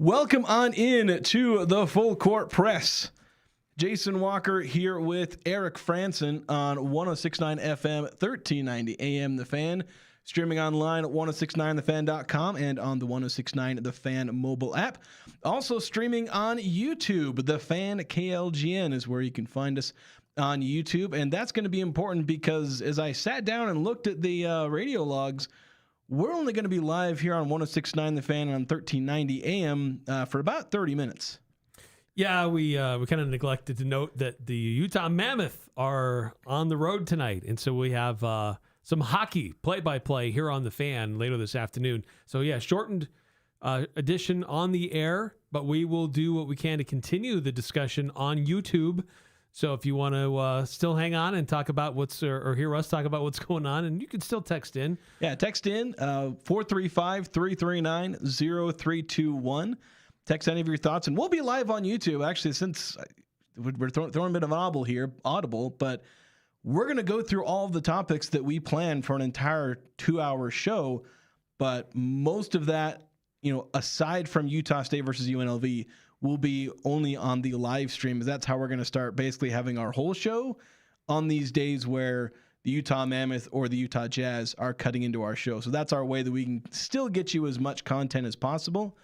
Welcome on in to the Full Court Press. Jason Walker here with Eric Frandsen on 106.9 FM, 1390 AM The Fan. Streaming online at 1069thefan.com and on the 1069 The Fan mobile app. Also streaming on YouTube. The Fan KLGN is where you can find us on YouTube. And that's going to be important because as I sat down and looked at the radio logs, we're only going to be live here on 1069 The Fan on 1390 AM for about 30 minutes. Yeah, we kind of neglected to note that the Utah Mammoth are on the road tonight. And so we have some hockey play-by-play here on The Fan later this afternoon. So, yeah, shortened edition on the air, but we will do what we can to continue the discussion on YouTube. So if you want to still hang on and talk about or hear us talk about what's going on, and you can still text in. Yeah, text in 435-339-0321. Text any of your thoughts, and we'll be live on YouTube. Actually, since we're throwing a bit of audible, but we're going to go through all of the topics that we planned for an entire 2-hour show. But most of that, aside from Utah State versus UNLV, will be only on the live stream. That's how we're going to start basically having our whole show on these days where the Utah Mammoth or the Utah Jazz are cutting into our show. So that's our way that we can still get you as much content as possible,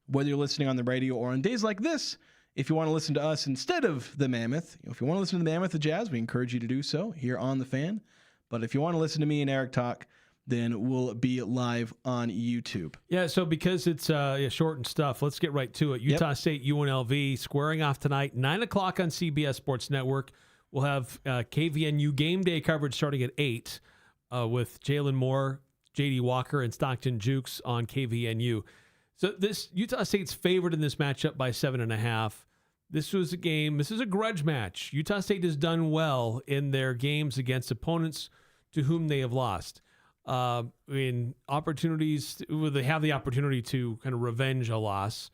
whether you're listening on the radio or on days like this. If you want to listen to us instead of the Mammoth, if you want to listen to the Mammoth, the Jazz, we encourage you to do so here on The Fan. But if you want to listen to me and Eric talk, then we'll be live on YouTube. Yeah, so because it's shortened stuff, let's get right to it. Utah State, UNLV, squaring off tonight, 9 o'clock on CBS Sports Network. We'll have KVNU game day coverage starting at 8 with Jalen Moore, J.D. Walker, and Stockton Jukes on KVNU. So this Utah State's favored in this matchup by 7.5. This was a game. This is a grudge match. Utah State has done well in their games against opponents to whom they have lost. In opportunities, they have the opportunity to kind of revenge a loss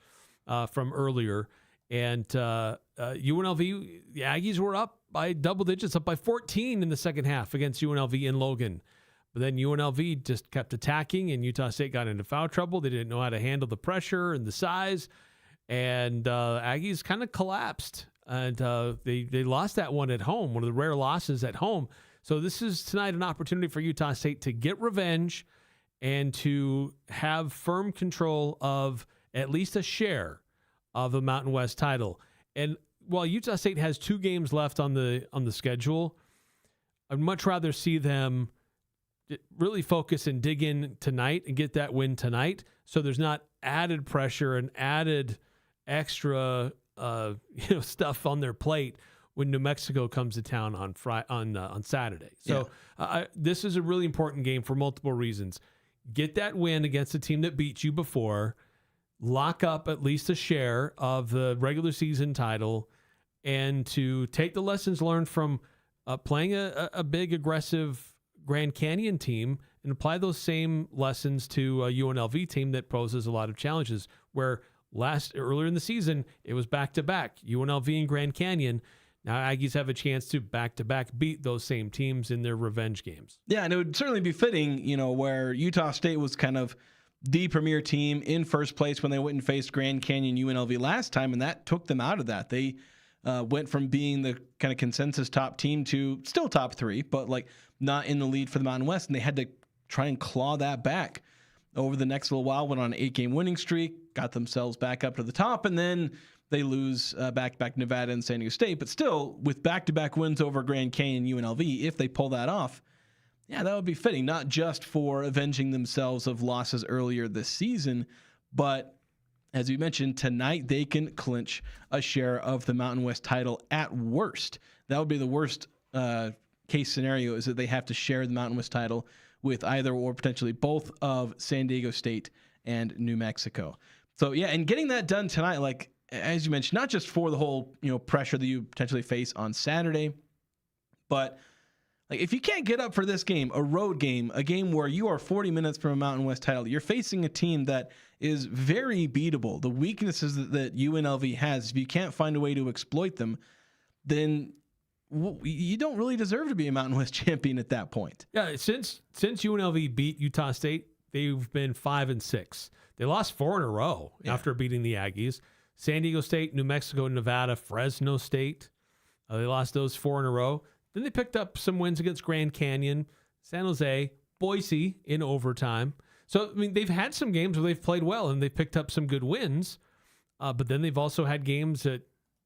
from earlier. And UNLV, the Aggies were up by double digits, up by 14 in the second half against UNLV in Logan. But then UNLV just kept attacking, and Utah State got into foul trouble. They didn't know how to handle the pressure and the size, and Aggies kind of collapsed. And they lost that one at home, one of the rare losses at home. So this is tonight an opportunity for Utah State to get revenge and to have firm control of at least a share of the Mountain West title. And while Utah State has 2 games left on the schedule, I'd much rather see them really focus and dig in tonight and get that win tonight, so there's not added pressure and added extra stuff on their plate when New Mexico comes to town on Saturday. So this is a really important game for multiple reasons. Get that win against a team that beat you before, lock up at least a share of the regular season title, and to take the lessons learned from playing a big, aggressive Grand Canyon team and apply those same lessons to a UNLV team that poses a lot of challenges, where earlier in the season, it was back-to-back, UNLV and Grand Canyon. Now Aggies have a chance to back-to-back beat those same teams in their revenge games. Yeah, and it would certainly be fitting, where Utah State was kind of the premier team in first place when they went and faced Grand Canyon UNLV last time, and that took them out of that. They went from being the kind of consensus top team to still top 3, but not in the lead for the Mountain West, and they had to try and claw that back over the next little while. Went on an 8-game winning streak, got themselves back up to the top, and then they lose back-to-back Nevada and San Diego State. But still, with back-to-back wins over Grand Canyon UNLV, if they pull that off, yeah, that would be fitting, not just for avenging themselves of losses earlier this season, but as you mentioned, tonight they can clinch a share of the Mountain West title at worst. That would be the worst case scenario, is that they have to share the Mountain West title with either or potentially both of San Diego State and New Mexico. So, yeah, and getting that done tonight, as you mentioned, not just for the whole, pressure that you potentially face on Saturday, but if you can't get up for this game, a road game, a game where you are 40 minutes from a Mountain West title, you're facing a team that is very beatable. The weaknesses that UNLV has, if you can't find a way to exploit them, then you don't really deserve to be a Mountain West champion at that point. Yeah, since UNLV beat Utah State they've been 5-6. They lost 4 in a row after beating the Aggies. San Diego State, New Mexico, Nevada, Fresno State. They lost those 4 in a row. Then they picked up some wins against Grand Canyon, San Jose, Boise in overtime. So, I mean, they've had some games where they've played well and they've picked up some good wins. But then they've also had games that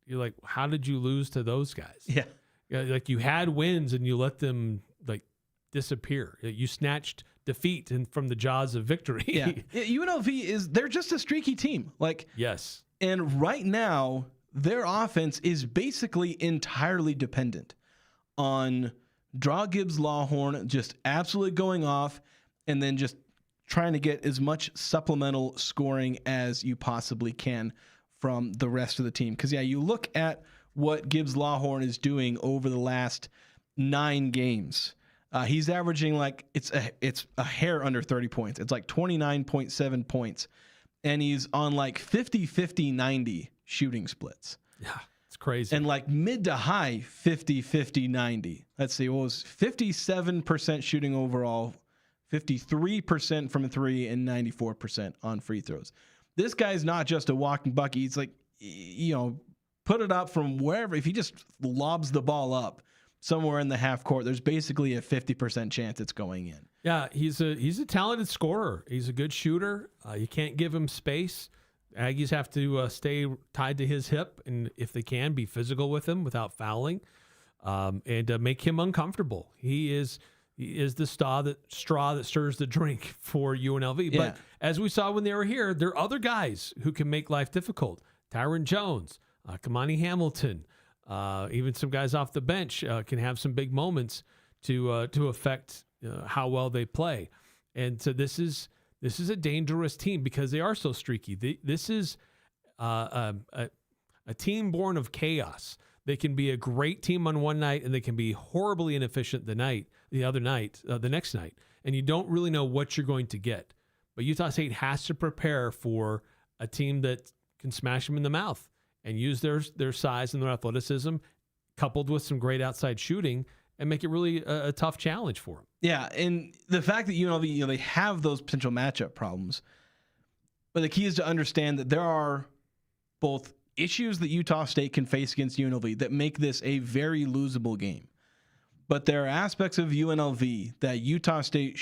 you're like, how did you lose to those guys? Yeah. Like you had wins and you let them like disappear. You snatched defeat from the jaws of victory. Yeah. UNLV they're just a streaky team. Like, yes. And right now, their offense is basically entirely dependent on Draw Gibbs Lawhorn just absolutely going off and then just trying to get as much supplemental scoring as you possibly can from the rest of the team. Because, yeah, you look at what Gibbs Lawhorn is doing over the last 9 games. He's averaging like it's a hair under 30 points. It's like 29.7 points. And he's on like 50-50-90 shooting splits. Yeah, it's crazy. And like mid to high 50-50-90. Let's see, what was 57% shooting overall, 53% from 3, and 94% on free throws. This guy's not just a walking bucket. He's like, put it up from wherever. If he just lobs the ball up somewhere in the half court, there's basically a 50% chance it's going in. Yeah, he's a talented scorer. He's a good shooter. You can't give him space. Aggies have to stay tied to his hip, and if they can, be physical with him without fouling, and make him uncomfortable. He is the straw that stirs the drink for UNLV. Yeah. But as we saw when they were here, there are other guys who can make life difficult. Tyron Jones, Kamani Hamilton, even some guys off the bench can have some big moments to affect how well they play. And so this is a dangerous team because they are so streaky. This is a team born of chaos. They can be a great team on one night and they can be horribly inefficient the next night. And you don't really know what you're going to get. But Utah State has to prepare for a team that can smash them in the mouth and use their size and their athleticism coupled with some great outside shooting and make it really a tough challenge for them. Yeah, and the fact that UNLV, they have those potential matchup problems, but the key is to understand that there are both issues that Utah State can face against UNLV that make this a very losable game. But there are aspects of UNLV that Utah State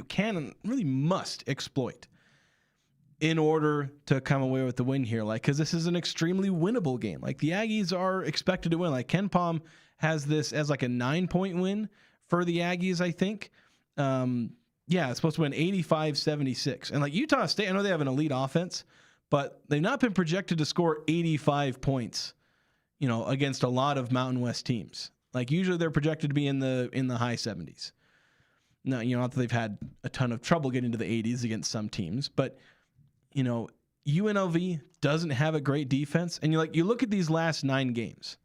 can and really must exploit in order to come away with the win here. Because this is an extremely winnable game. Like, the Aggies are expected to win. Like, Ken Pom has this as like a 9-point win for the Aggies, I think. It's supposed to win 85-76. And like Utah State, I know they have an elite offense, but they've not been projected to score 85 points, against a lot of Mountain West teams. Like, usually they're projected to be in the high 70s. No, not that they've had a ton of trouble getting to the 80s against some teams, but UNLV doesn't have a great defense. And you look at these last 9 games.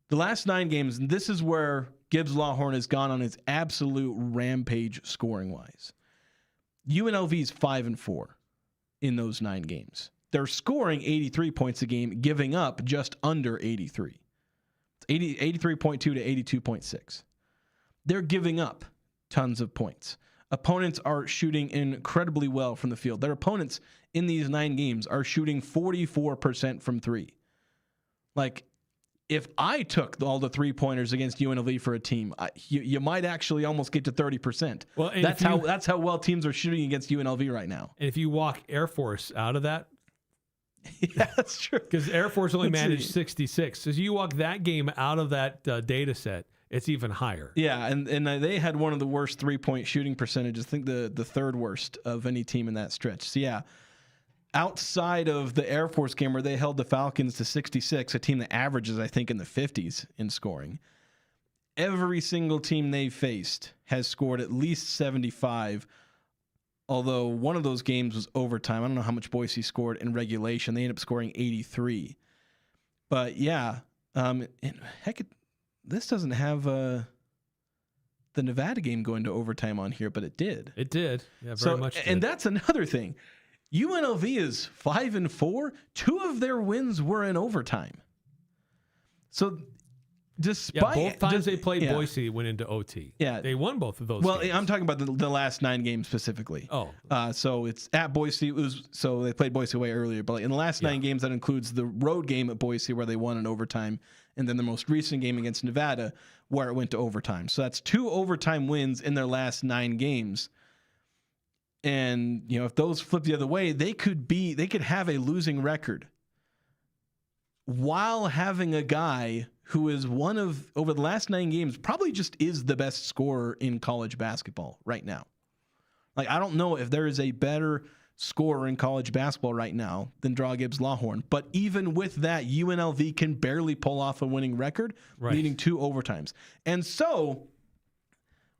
The last 9 games, and this is where Gibbs Lawhorn has gone on his absolute rampage scoring-wise. UNLV's 5-4 in those 9 games. They're scoring 83 points a game, giving up just under 83. It's 83.2 to 82.6. They're giving up tons of points. Opponents are shooting incredibly well from the field. Their opponents in these 9 games are shooting 44% from 3. Like, if I took all the 3-pointers against UNLV for a team, you might actually almost get to 30%. Well, that's how well teams are shooting against UNLV right now. And if you walk Air Force out of that, yeah, that's true. Because Air Force only managed 66. So you walk that game out of that data set, it's even higher. Yeah, and they had one of the worst 3-point shooting percentages. I think the third worst of any team in that stretch. So yeah. Outside of the Air Force game where they held the Falcons to 66, a team that averages, I think, in the 50s in scoring, every single team they faced has scored at least 75, although one of those games was overtime. I don't know how much Boise scored in regulation. They ended up scoring 83. But, yeah, this doesn't have the Nevada game going to overtime on here, but it did. It did. Yeah, very much did. And that's another thing. UNLV is 5-4. 2 of their wins were in overtime. So Despite both times they played yeah. Boise went into OT. Yeah. They won both of those Well, games. I'm talking about the last 9 games specifically. Oh. So it's at Boise. So they played Boise way earlier. But like in the last 9 games, that includes the road game at Boise where they won in overtime, and then the most recent game against Nevada where it went to overtime. So that's 2 overtime wins in their last 9 games. And if those flip the other way, they could have a losing record while having a guy who is over the last 9 games, probably just is the best scorer in college basketball right now. Like, I don't know if there is a better scorer in college basketball right now than Draw Gibbs Lawhorn. But even with that, UNLV can barely pull off a winning record, leading 2 overtimes. And so,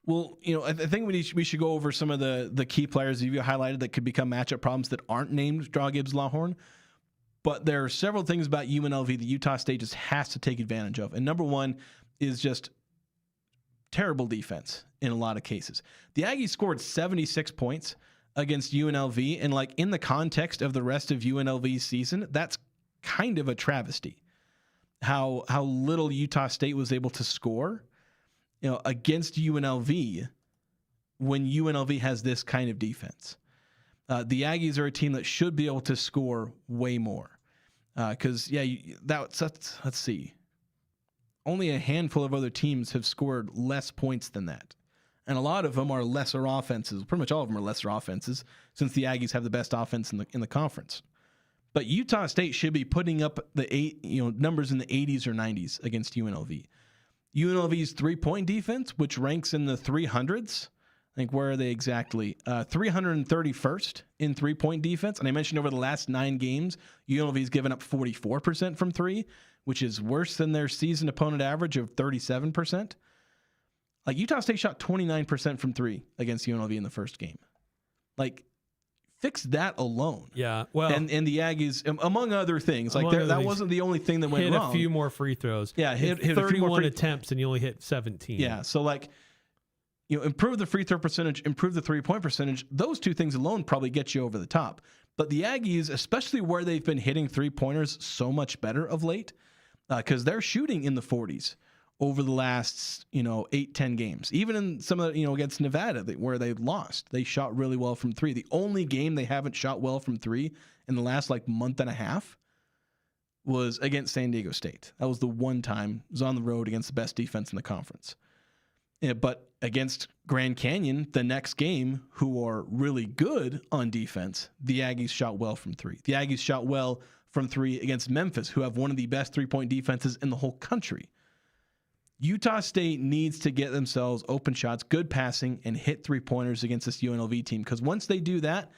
well, I think we should go over some of the key players that you highlighted that could become matchup problems that aren't named Draw Gibbs Lawhorn. But there are several things about UNLV that Utah State just has to take advantage of. And number one is just terrible defense in a lot of cases. The Aggies scored 76 points against UNLV. And like in the context of the rest of UNLV's season, that's kind of a travesty. How little Utah State was able to score, against UNLV when UNLV has this kind of defense. The Aggies are a team that should be able to score way more. Because, let's see. Only a handful of other teams have scored less points than that. And a lot of them are lesser offenses. Pretty much all of them are lesser offenses since the Aggies have the best offense in the conference. But Utah State should be putting up numbers in the 80s or 90s against UNLV. UNLV's 3-point defense, which ranks in the 300s, I think, where are they exactly? 331st in 3-point defense. And I mentioned over the last 9 games, UNLV's given up 44% from 3, which is worse than their season opponent average of 37%. Like, Utah State shot 29% from 3 against UNLV in the first game. Like, fix that alone. Yeah, well. And the Aggies, among other things, that wasn't the only thing that went wrong. Hit a few more free throws. Yeah, hit 31 a few more attempts and you only hit 17. Yeah, so improve the free throw percentage, improve the 3-point percentage. Those 2 things alone probably get you over the top. But the Aggies, especially where they've been hitting 3-pointers so much better of late, because they're shooting in the 40s over the last 8-10 games. Even in some of the, against Nevada where they lost, they shot really well from 3. The only game they haven't shot well from 3 in the last month and a half was against San Diego State. That was the one time it was on the road against the best defense in the conference. But against Grand Canyon, the next game, who are really good on defense, the Aggies shot well from 3. The Aggies shot well from 3 against Memphis, who have one of the best 3-point defenses in the whole country. Utah State needs to get themselves open shots, good passing, and hit 3-pointers against this UNLV team, because once they do that,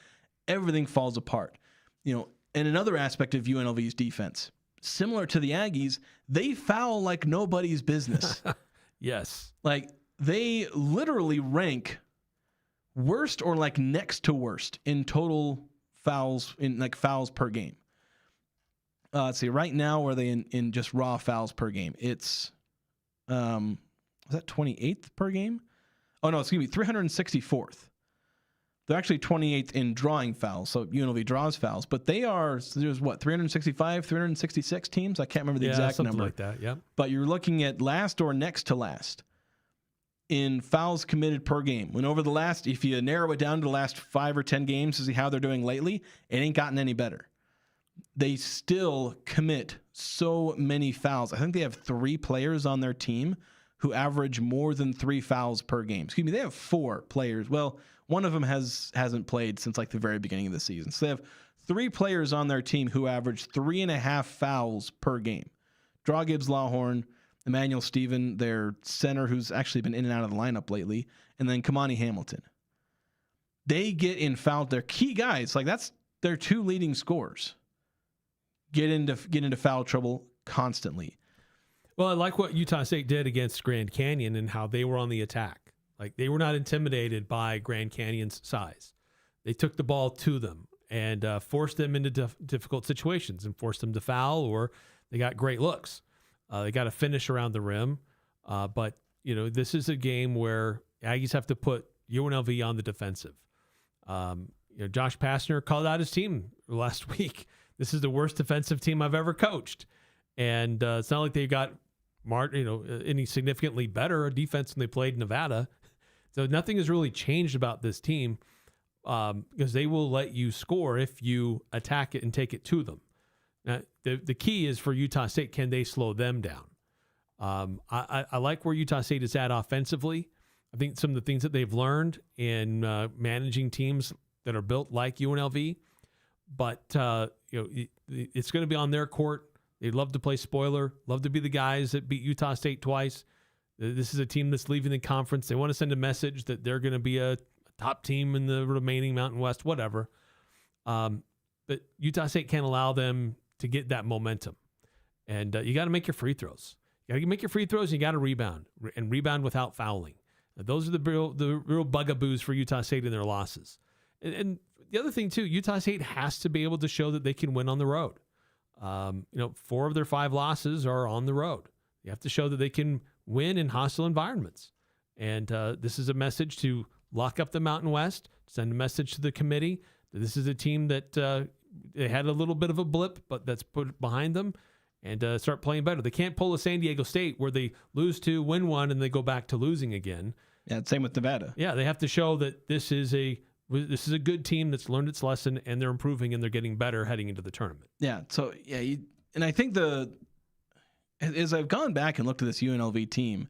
everything falls apart. And another aspect of UNLV's defense, similar to the Aggies, they foul like nobody's business. Yes. They literally rank worst or next to worst in total fouls, in fouls per game. Let's see, right now, where are they in just raw fouls per game? It's, is that 28th per game? Oh, no, excuse me, 364th. They're actually 28th in drawing fouls, so UNLV draws fouls, but there's 365, 366 teams? I can't remember the exact something number. Like that, yeah. But you're looking at last or next to last in fouls committed per game. When over the last, if you narrow it down to the last 5 or 10 games to see how they're doing lately, it ain't gotten any better. They still commit so many fouls. I think they have 3 players on their team who average more than 3 fouls per game. Excuse me, they have 4 players. Well, one of them hasn't played since the very beginning of the season. So they have 3 players on their team who average 3.5 fouls per game. Draw Gibbs Lawhorn, Emmanuel Stephen, their center, who's actually been in and out of the lineup lately, and then Kamani Hamilton. They get in foul. Their key guys, that's their 2 leading scorers, get into foul trouble constantly. Well, I like what Utah State did against Grand Canyon and how they were on the attack. They were not intimidated by Grand Canyon's size. They took the ball to them and forced them into difficult situations and forced them to foul, or they got great looks. They got to finish around the rim. But, this is a game where Aggies have to put UNLV on the defensive. Josh Pastner called out his team last week. This is the worst defensive team I've ever coached. And it's not like they got any significantly better defense than they played in Nevada. So nothing has really changed about this team because they will let you score if you attack it and take it to them. Now, the key is for Utah State, can they slow them down? I like where Utah State is at offensively. I think some of the things that they've learned in managing teams that are built like UNLV, but it's going to be on their court. They love to play spoiler, love to be the guys that beat Utah State twice. This is a team that's leaving the conference. They want to send a message that they're going to be a top team in the remaining Mountain West, whatever. But Utah State can't allow them to get that momentum. And you got to make your free throws. You got to make your free throws. And you got to rebound and rebound without fouling. Those are the real bugaboos for Utah State in their losses. And the other thing too, Utah State has to be able to show that they can win on the road. 4 of their 5 losses are on the road. You have to show that they can win in hostile environments. And this is a message to lock up the Mountain West, send a message to the committee that this is a team that they had a little bit of a blip, but that's put behind them, and start playing better. They can't pull a San Diego State where they lose 2, win 1, and they go back to losing again. Yeah, same with Nevada. Yeah, they have to show that this is a good team that's learned its lesson, and they're improving, and they're getting better heading into the tournament. Yeah, so yeah, and I think as I've gone back and looked at this UNLV team,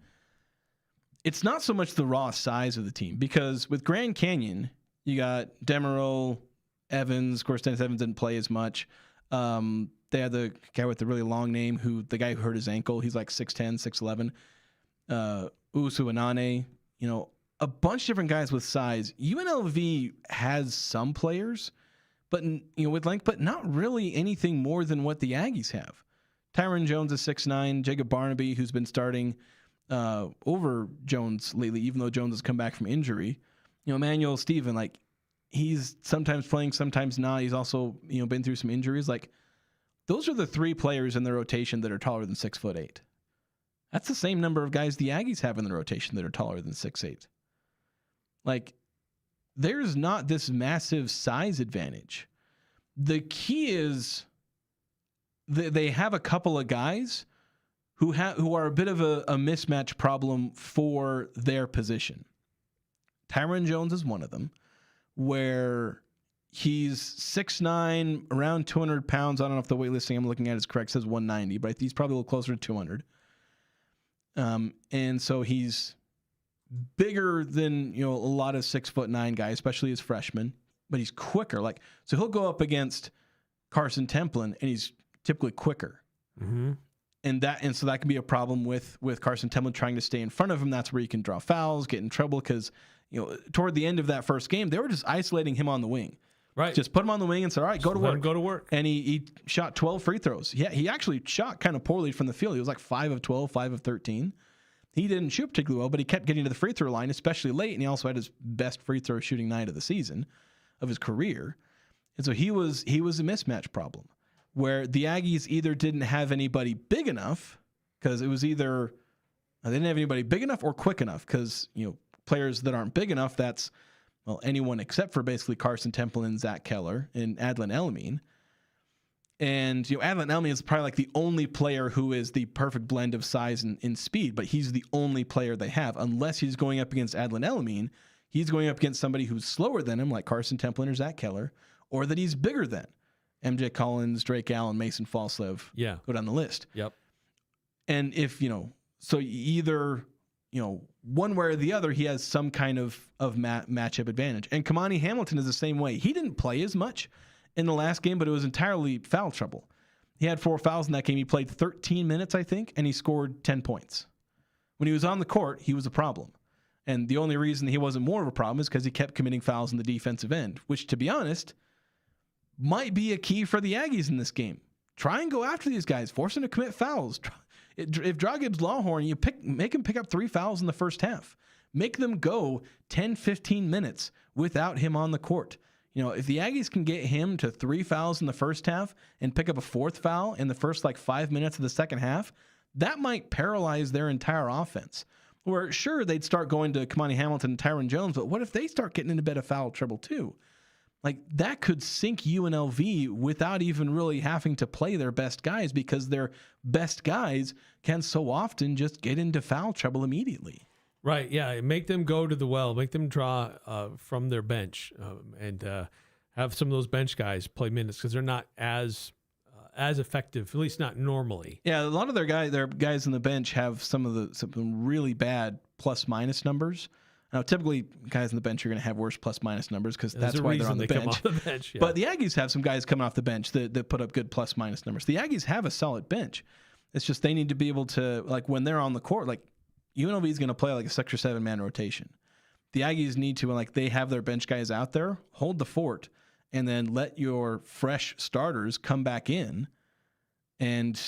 it's not so much the raw size of the team, because with Grand Canyon, you got Demerol, Evans. Of course, Dennis Evans didn't play as much. They had the guy with the really long name, the guy who hurt his ankle. He's like 6'10", 6'11". Usu Anane, a bunch of different guys with size. UNLV has some players, but with length, but not really anything more than what the Aggies have. Tyron Jones is 6'9". Jacob Barnaby, who's been starting over Jones lately, even though Jones has come back from injury. Emmanuel Stephen, he's sometimes playing, sometimes not. He's also been through some injuries. Those are the 3 players in the rotation that are taller than 6'8". That's the same number of guys the Aggies have in the rotation that are taller than 6'8". There's not this massive size advantage. The key is they have a couple of guys who are a bit of a mismatch problem for their position. Tyron Jones is one of them, where he's 6'9", around 200 pounds. I don't know if the weightlifting I'm looking at is correct. It says 190, but he's probably a little closer to 200. And so he's bigger than, a lot of 6'9" guys, especially as freshmen, but he's quicker. So he'll go up against Carson Templin, and he's typically quicker. Mm-hmm. And so that can be a problem with Carson Templin trying to stay in front of him. That's where you can draw fouls, get in trouble, because toward the end of that first game, they were just isolating him on the wing. Right. Just put him on the wing and say, all right, go to work. Go to work. And he shot 12 free throws. Yeah, he actually shot kind of poorly from the field. He was 5 of 12, 5 of 13. He didn't shoot particularly well, but he kept getting to the free throw line, especially late, and he also had his best free throw shooting night of the season, of his career. And so he was a mismatch problem, where the Aggies either didn't have anybody big enough, because it was either they didn't have anybody big enough or quick enough, because players that aren't big enough, that's anyone except for basically Carson Templin and Zach Keller and Adlin Elamine. And Adlin Elamine is probably the only player who is the perfect blend of size and speed, but he's the only player they have. Unless he's going up against Adlin Elamine, he's going up against somebody who's slower than him, like Carson Templin or Zach Keller, or that he's bigger than MJ Collins, Drake Allen, Mason Falslev. Yeah, go down the list. Yep. And if so either one way or the other, he has some kind of matchup advantage. And Kamani Hamilton is the same way. He didn't play as much in the last game, but it was entirely foul trouble. He had 4 fouls in that game. He played 13 minutes, I think, and he scored 10 points. When he was on the court, he was a problem. And the only reason he wasn't more of a problem is because he kept committing fouls in the defensive end, which, to be honest, might be a key for the Aggies in this game. Try and go after these guys. Force them to commit fouls. If Dragibbs Lawhorn, make him pick up 3 fouls in the first half. Make them go 10, 15 minutes without him on the court. If the Aggies can get him to 3 fouls in the first half and pick up a 4th foul in the first 5 minutes of the second half, that might paralyze their entire offense. Where sure, they'd start going to Kamani Hamilton and Tyron Jones, but what if they start getting into a bit of foul trouble too? like that could sink UNLV without even really having to play their best guys, because their best guys can so often just get into foul trouble immediately. Right. Yeah. Make them go to the well, make them draw from their bench and have some of those bench guys play minutes, because they're not as effective, at least not normally. Yeah. A lot of their guys on the bench have some really bad plus minus numbers. Now, typically, guys on the bench are going to have worse plus minus numbers, because that's why they're on the bench. Yeah. But the Aggies have some guys coming off the bench that put up good plus minus numbers. The Aggies have a solid bench. It's just they need to be able to, like, when they're on the court, like, UNLV is going to play like a 6 or 7 man rotation. The Aggies need to, like, they have their bench guys out there, hold the fort, and then let your fresh starters come back in and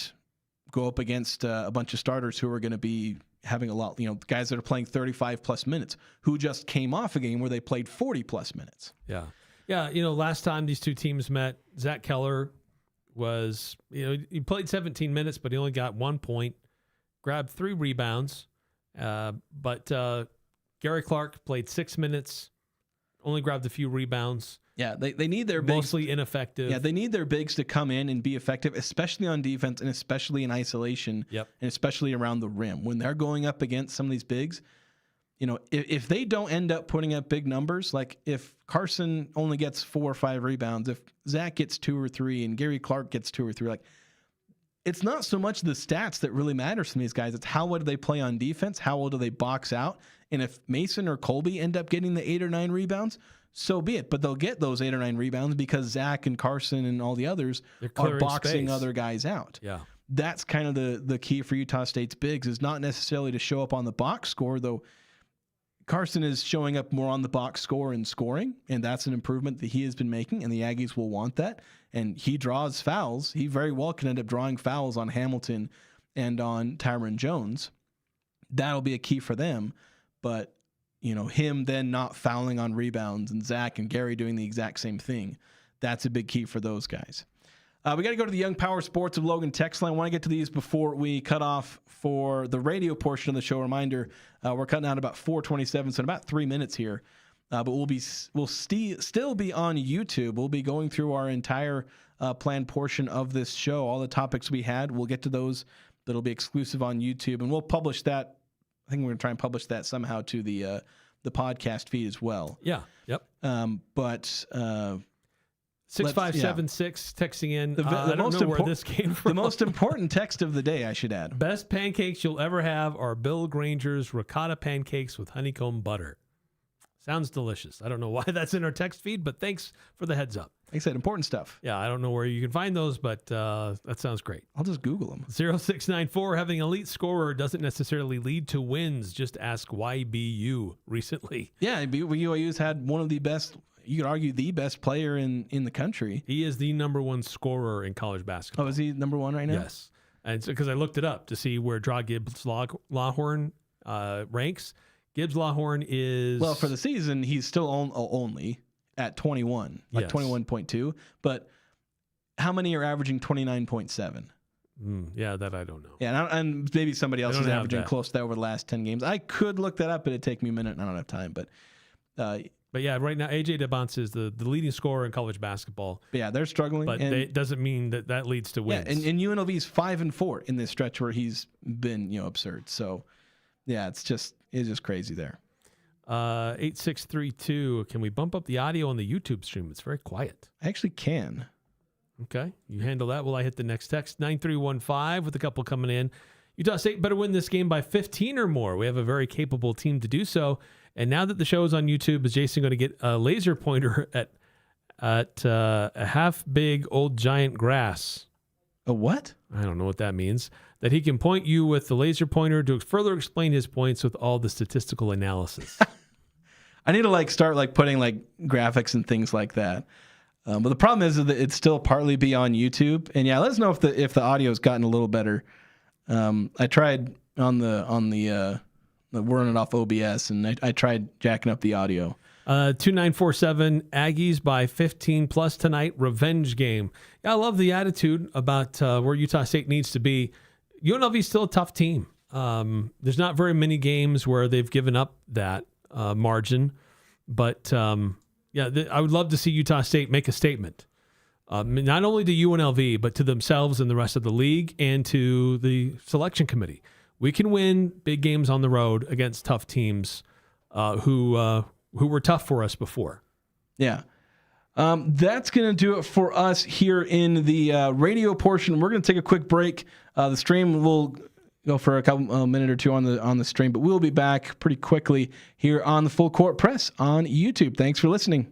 go up against a bunch of starters who are going to be having a lot, guys that are playing 35 plus minutes, who just came off a game where they played 40 plus minutes. Yeah. Yeah. Last time these two teams met, Zach Keller was, he played 17 minutes, but he only got 1 point, grabbed 3 rebounds. But Gary Clark played 6 minutes, only grabbed a few rebounds. Yeah, they need their bigs. Mostly ineffective. Yeah, they need their bigs to come in and be effective, especially on defense and especially in isolation. Yep. And especially around the rim. When they're going up against some of these bigs, if they don't end up putting up big numbers, like if Carson only gets 4 or 5 rebounds, if Zach gets 2 or 3 and Gary Clark gets 2 or 3, like, it's not so much the stats that really matters to these guys. It's how well do they play on defense? How well do they box out? And if Mason or Colby end up getting the 8 or 9 rebounds, so be it. But they'll get those 8 or 9 rebounds because Zach and Carson and all the others are boxing space. Other guys out. Yeah. That's kind of the key for Utah State's bigs, is not necessarily to show up on the box score, though Carson is showing up more on the box score and scoring, and that's an improvement that he has been making, and the Aggies will want that. And he draws fouls. He very well can end up drawing fouls on Hamilton and on Tyron Jones. That'll be a key for them. But, him then not fouling on rebounds and Zach and Gary doing the exact same thing, that's a big key for those guys. We got to go to the Young Power Sports of Logan text line. I want to get to these before we cut off for the radio portion of the show. Reminder, we're cutting out about 4:27, so in about 3 minutes here. But we'll still be on YouTube. We'll be going through our entire planned portion of this show. All the topics we had, we'll get to those. That'll be exclusive on YouTube, and we'll publish that. I think we're going to try and publish that somehow to the podcast feed as well. Yeah. Yep. 6576 texting in. I don't know where this came from. The most important text of the day, I should add. Best pancakes you'll ever have are Bill Granger's ricotta pancakes with honeycomb butter. Sounds delicious. I don't know why that's in our text feed, but thanks for the heads up. Like I said, important stuff. Yeah, I don't know where you can find those, but that sounds great. I'll just Google them. 0694, having an elite scorer doesn't necessarily lead to wins. Just ask YBU recently. Yeah, BYU's had one of the best, you could argue the best player in the country. He is the number 1 scorer in college basketball. Oh, is he number 1 right now? Yes. And so, because I looked it up to see where Draw Gibbs Lawhorn ranks. Gibbs Lawhorn is... Well, for the season, he's still only at 21, like 21.2. But how many are averaging 29.7? Yeah, that I don't know. Yeah, and maybe somebody else is averaging close to that over the last 10 games. I could look that up, but it'd take me a minute, and I don't have time. But yeah, right now, AJ DeBonce is the leading scorer in college basketball. But yeah, they're struggling. But it doesn't mean that leads to wins. Yeah, and UNLV's 5-4 in this stretch where he's been absurd. So, yeah, it's just crazy there. 8632. Can we bump up the audio on the YouTube stream? It's very quiet. I actually can. Okay. You handle that while I hit the next text. 9315 with a couple coming in. Utah State better win this game by 15 or more. We have a very capable team to do so. And now that the show is on YouTube, is Jason going to get a laser pointer at a half big old giant grass? A what? I don't know what that means. That he can point you with the laser pointer to further explain his points with all the statistical analysis. I need to start putting graphics and things like that. But the problem is that it's still partly be on YouTube. And yeah, let us know if the audio's gotten a little better. I tried on the we're running off OBS, and I tried jacking up the audio. 2947 Aggies by 15 plus tonight. Revenge game. Yeah, I love the attitude about where Utah State needs to be. UNLV is still a tough team. There's not very many games where they've given up that margin, but Yeah, I would love to see Utah State make a statement, not only to UNLV, but to themselves and the rest of the league and to the selection committee. We can win big games on the road against tough teams who were tough for us before. Yeah. That's going to do it for us here in the radio portion. We're going to take a quick break. The stream will go for a couple minute or two on the stream, but we'll be back pretty quickly here on the Full Court Press on YouTube. Thanks for listening.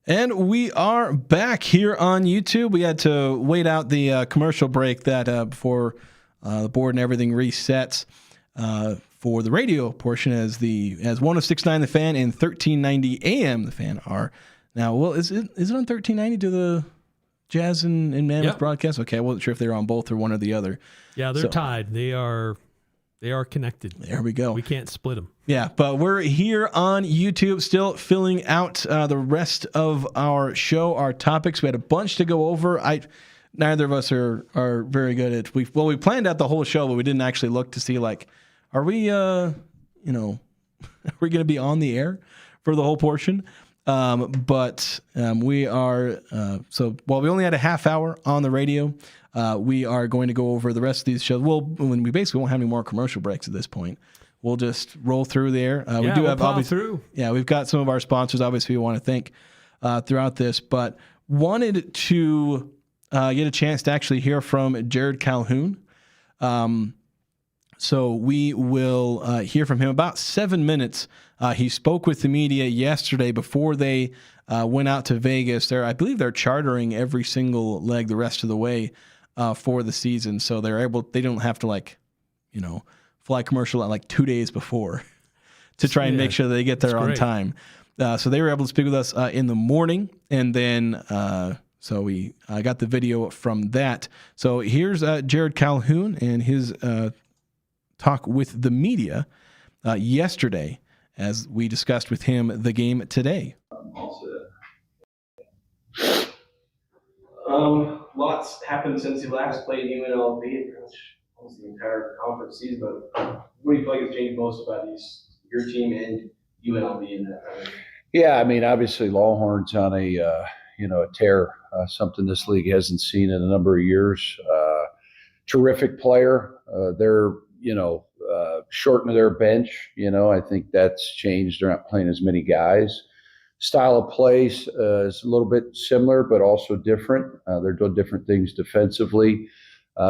And we are back here on YouTube. We had to wait out the commercial break that before the board and everything resets for the radio portion as 106.9 The Fan and 1390 AM The Fan are now. Well, is it on 1390 to the Jazz and Mammoth broadcast? Okay, I wasn't sure if they were on both or one or the other. Yeah, they're tied. They are connected. There we go. We can't split them. Yeah, but we're here on YouTube still filling out the rest of our show, our topics. We had a bunch to go over. Neither of us are very good at. We planned out the whole show, but we didn't actually look to see are we are we going to be on the air for the whole portion? But we are. So while we only had a half hour on the radio, we are going to go over the rest of these shows. When we basically won't have any more commercial breaks at this point. We'll just roll through there. We do have obviously. Yeah, we've got some of our sponsors. Obviously, we want to thank throughout this, but wanted to get a chance to actually hear from Jared Calhoun. So we will hear from him about 7 minutes. He spoke with the media yesterday before they went out to Vegas. I believe they're chartering every single leg the rest of the way for the season. So they don't have to fly commercial at 2 days before to try and make sure they get there on time. So they were able to speak with us in the morning, and then so we got the video from that. So here's Jared Calhoun and his talk with the media yesterday as we discussed with him the game today. Lots happened since he last played UNLV, almost the entire conference season, but what do you feel like has changed most about your team and UNLV in that time? Yeah, I mean, obviously Longhorns on a tear, something this league hasn't seen in a number of years. Terrific player. They're shortened their bench. I think that's changed. They're not playing as many guys. Style of play is a little bit similar, but also different. They're doing different things defensively.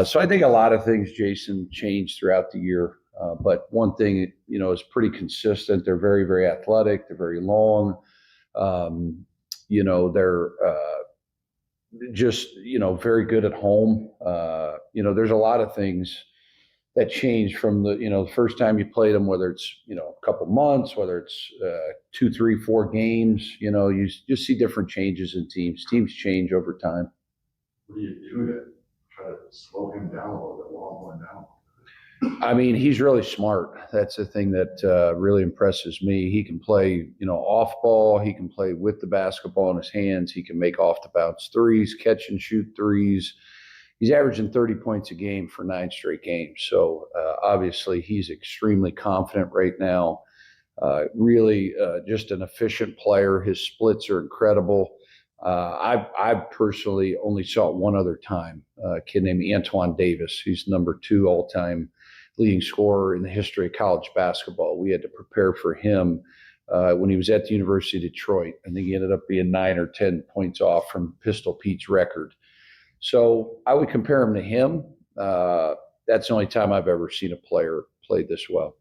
So I think a lot of things, Jason, changed throughout the year. But one thing, is pretty consistent. They're very, very athletic. They're very long. They're just, very good at home. There's a lot of things that change from the first time you played them, whether it's, a couple months, whether it's 2, 3, 4 games, you just see different changes in teams. Teams change over time. What do you do to try to slow him down a little bit while I'm going down? I mean, he's really smart. That's the thing that really impresses me. He can play, off ball. He can play with the basketball in his hands. He can make off the bounce threes, catch and shoot threes. He's averaging 30 points a game for 9 straight games. So obviously he's extremely confident right now. Really just an efficient player. His splits are incredible. I personally only saw it one other time. A kid named Antoine Davis. He's number 2 all-time leading scorer in the history of college basketball. We had to prepare for him when he was at the University of Detroit. I think he ended up being 9 or 10 points off from Pistol Pete's record. So I would compare him to him. That's the only time I've ever seen a player play this well.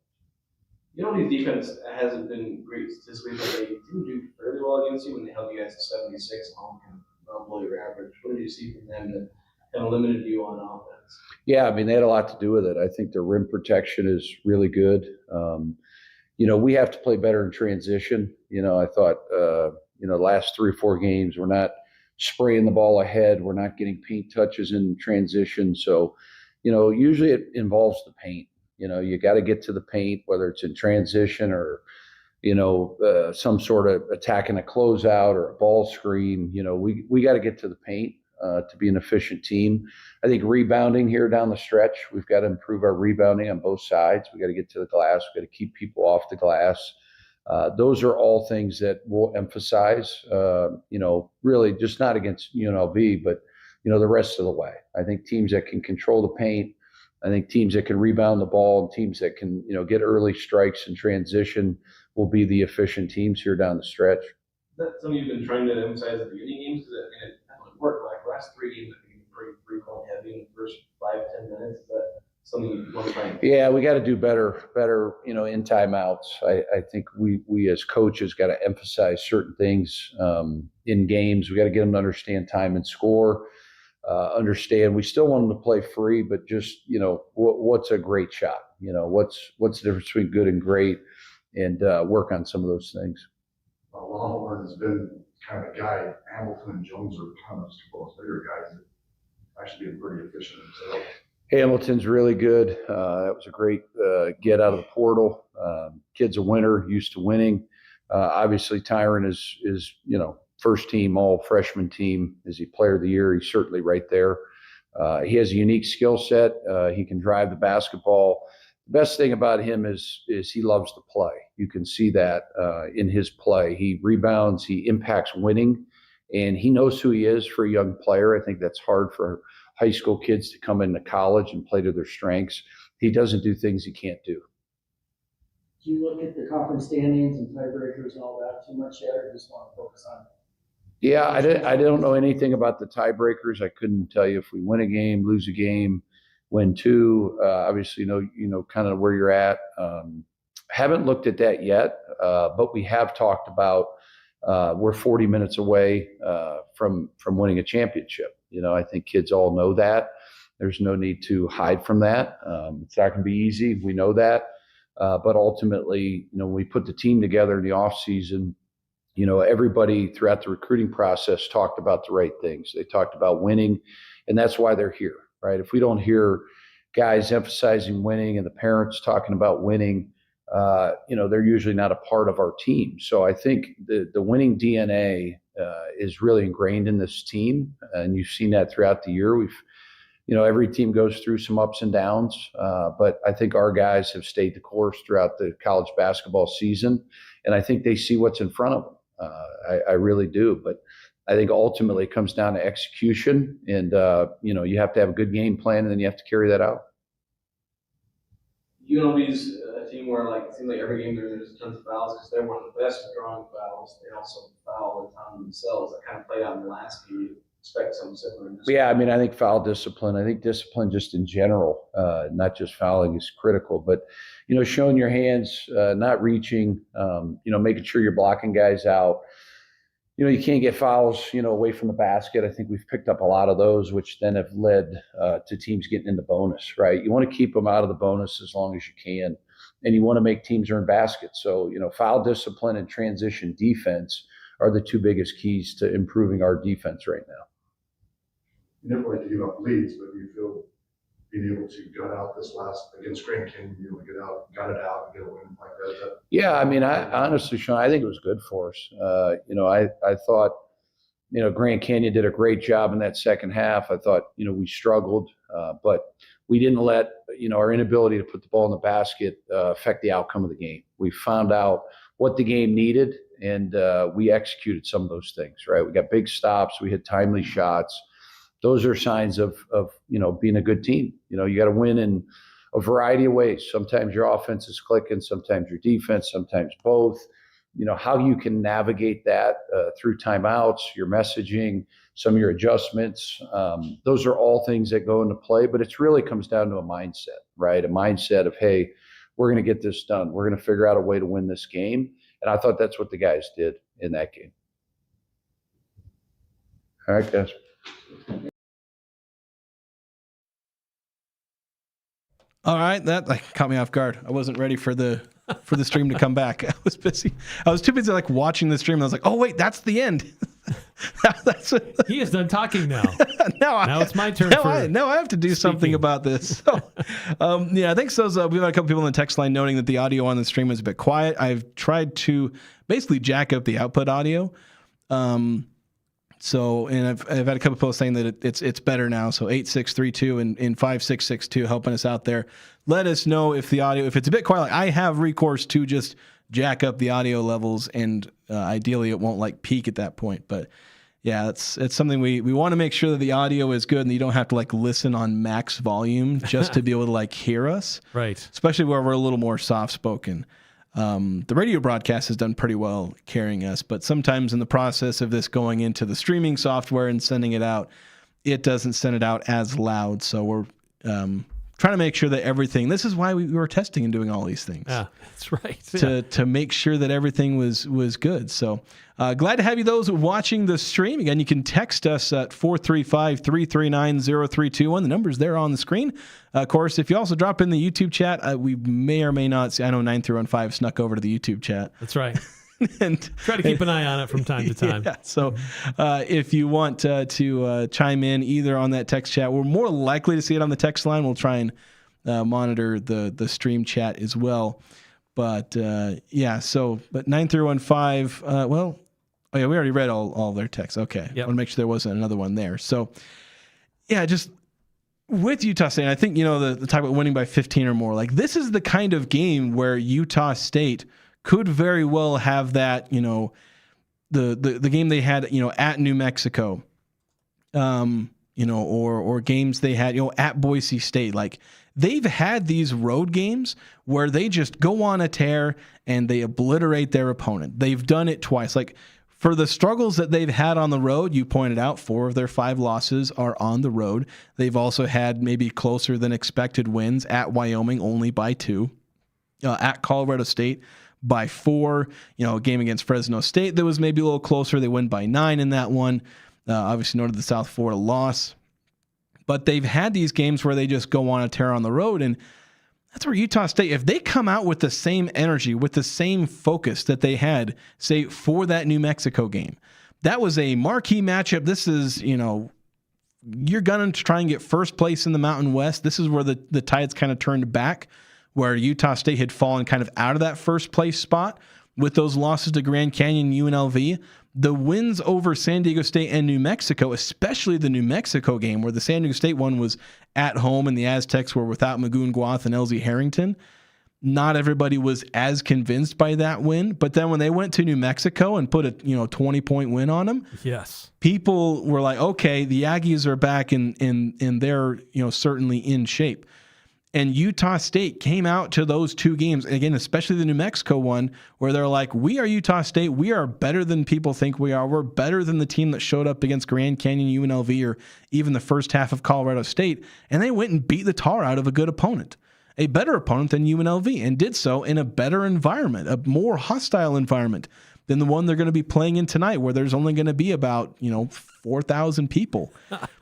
UNLV's defense hasn't been great statistically, but they didn't do fairly well against you when they held you guys to 76 at home, kind of below your average. What did you see from them that kind of limited you on offense? Yeah, I mean, they had a lot to do with it. I think their rim protection is really good. We have to play better in transition. I thought, the last 3 or 4 games, we're not spraying the ball ahead. We're not getting paint touches in transition. So, usually it involves the paint. You got to get to the paint, whether it's in transition or, some sort of attacking a closeout or a ball screen. We got to get to the paint to be an efficient team. I think rebounding here down the stretch, we've got to improve our rebounding on both sides. We got to get to the glass. We got to keep people off the glass. Those are all things that we'll emphasize, really just not against UNLV, but, the rest of the way. I think teams that can control the paint, I think teams that can rebound the ball and teams that can, get early strikes and transition will be the efficient teams here down the stretch. Is that something you've been trying to emphasize at the beginning games? Because it worked like the last 3 games, I think pretty three-point heavy in the first 5-10 minutes. Is that something you want to try? Yeah, we got to do better, in timeouts. I think we as coaches got to emphasize certain things in games. We got to get them to understand time and score. understand we still want them to play free, but just, what's a great shot? What's the difference between good and great, and work on some of those things. Longhorn has been kind of a guy. Hamilton and Jones are kind of two of those bigger guys that actually been pretty efficient themselves. Hamilton's really good. That was a great get out of the portal. Kid's a winner, used to winning. Obviously, Tyron is first team, all freshman team. Is he player of the year? He's certainly right there. He has a unique skill set. He can drive the basketball. The best thing about him is he loves to play. You can see that in his play. He rebounds, he impacts winning, and he knows who he is for a young player. I think that's hard for high school kids to come into college and play to their strengths. He doesn't do things he can't do. Do you look at the conference standings and tiebreakers and all that too much yet, or just want to focus on? Yeah, I don't know anything about the tiebreakers. I couldn't tell you if we win a game, lose a game, win two. Obviously, kind of where you're at. Haven't looked at that yet, but we have talked about we're 40 minutes away from winning a championship. I think kids all know that. There's no need to hide from that. It's not going to be easy. We know that. But ultimately, when we put the team together in the off season, everybody throughout the recruiting process talked about the right things. They talked about winning, and that's why they're here, right? If we don't hear guys emphasizing winning and the parents talking about winning, they're usually not a part of our team. So I think the winning DNA is really ingrained in this team, and you've seen that throughout the year. Every team goes through some ups and downs, but I think our guys have stayed the course throughout the college basketball season, and I think they see what's in front of them. I really do, but I think ultimately it comes down to execution, and you have to have a good game plan, and then you have to carry that out. UNLV's a team where it seems like every game there's tons of fouls because they're one of the best at drawing fouls. They also foul a ton themselves. That kind of played out in the last game. You expect something similar in this Yeah, I think foul discipline. I think discipline just in general, not just fouling, is critical. But showing your hands, not reaching, making sure you're blocking guys out. You can't get fouls, away from the basket. I think we've picked up a lot of those, which then have led to teams getting into bonus, right? You want to keep them out of the bonus as long as you can, and you want to make teams earn baskets. So, foul discipline and transition defense are the two biggest keys to improving our defense right now. You never like to give up leads, but you feel being able to gut out this last against Grand Canyon, gut it out and get a win like that. Yeah, I honestly, Sean, I think it was good for us. I thought, Grand Canyon did a great job in that second half. I thought, we struggled, but we didn't let, our inability to put the ball in the basket affect the outcome of the game. We found out what the game needed, and we executed some of those things, right? We got big stops. We hit timely shots. Those are signs of being a good team. You got to win in a variety of ways. Sometimes your offense is clicking, sometimes your defense, sometimes both. How you can navigate that through timeouts, your messaging, some of your adjustments. Those are all things that go into play, but it really comes down to a mindset, right? A mindset of, hey, we're going to get this done. We're going to figure out a way to win this game. And I thought that's what the guys did in that game. All right, guys. All right, that caught me off guard. I wasn't ready for the stream to come back. I was busy. I was too busy watching the stream. And I was like, oh wait, that's the end. He is done talking now. Now it's my turn. Now I have to do something about this. So, thanks. We've had a couple people on the text line noting that the audio on the stream is a bit quiet. I've tried to basically jack up the output audio. And I've had a couple people saying that it's better now. So 8632 and 5662 helping us out there. Let us know if the audio, if it's a bit quiet. I have recourse to just jack up the audio levels, and ideally it won't peak at that point. But yeah, it's something we want to make sure that the audio is good and you don't have to listen on max volume just to be able to hear us. Right. Especially where we're a little more soft spoken. The radio broadcast has done pretty well carrying us, but sometimes in the process of this going into the streaming software and sending it out, it doesn't send it out as loud. So we're trying to make sure that everything. This is why we were testing and doing all these things. Yeah, that's right. To make sure that everything was good. So glad to have you those watching the stream. Again, you can text us at 435-339-0321. The number's there on the screen. Of course, if you also drop in the YouTube chat, we may or may not see. I know 9-315 snuck over to the YouTube chat. That's right. And try to keep an eye on it from time to time. Yeah, so if you want to chime in either on that text chat, we're more likely to see it on the text line. We'll try and monitor the stream chat as well. But yeah, so but 9315. Well, oh yeah, we already read all their texts. Okay, yep. I want to make sure there wasn't another one there. So yeah, just with Utah State, I think the talk about winning by 15 or more. Like this is the kind of game where Utah State could very well have that, the game they had, at New Mexico, or games they had, at Boise State. Like they've had these road games where they just go on a tear and they obliterate their opponent. They've done it twice. Like for the struggles that they've had on the road, you pointed out 4 of their 5 losses are on the road. They've also had maybe closer than expected wins at Wyoming, only by 2, at Colorado State by 4, a game against Fresno State that was maybe a little closer. They win by 9 in that one. Obviously noted the South Florida loss. But they've had these games where they just go on a tear on the road, and that's where Utah State, if they come out with the same energy, with the same focus that they had, say, for that New Mexico game, that was a marquee matchup. This is, you're going to try and get first place in the Mountain West. This is where the tides kind of turned back, where Utah State had fallen kind of out of that first place spot with those losses to Grand Canyon, UNLV. The wins over San Diego State and New Mexico, especially the New Mexico game, where the San Diego State one was at home and the Aztecs were without Magoon Guath and LZ Harrington. Not everybody was as convinced by that win, but then when they went to New Mexico and put a 20-point win on them, yes, people were like, okay, the Aggies are back and they're certainly in shape. And Utah State came out to those 2 games, again, especially the New Mexico one, where they're like, we are Utah State. We are better than people think we are. We're better than the team that showed up against Grand Canyon, UNLV, or even the first half of Colorado State. And they went and beat the tar out of a good opponent, a better opponent than UNLV, and did so in a better environment, a more hostile environment than the one they're going to be playing in tonight, where there's only going to be about 4,000 people.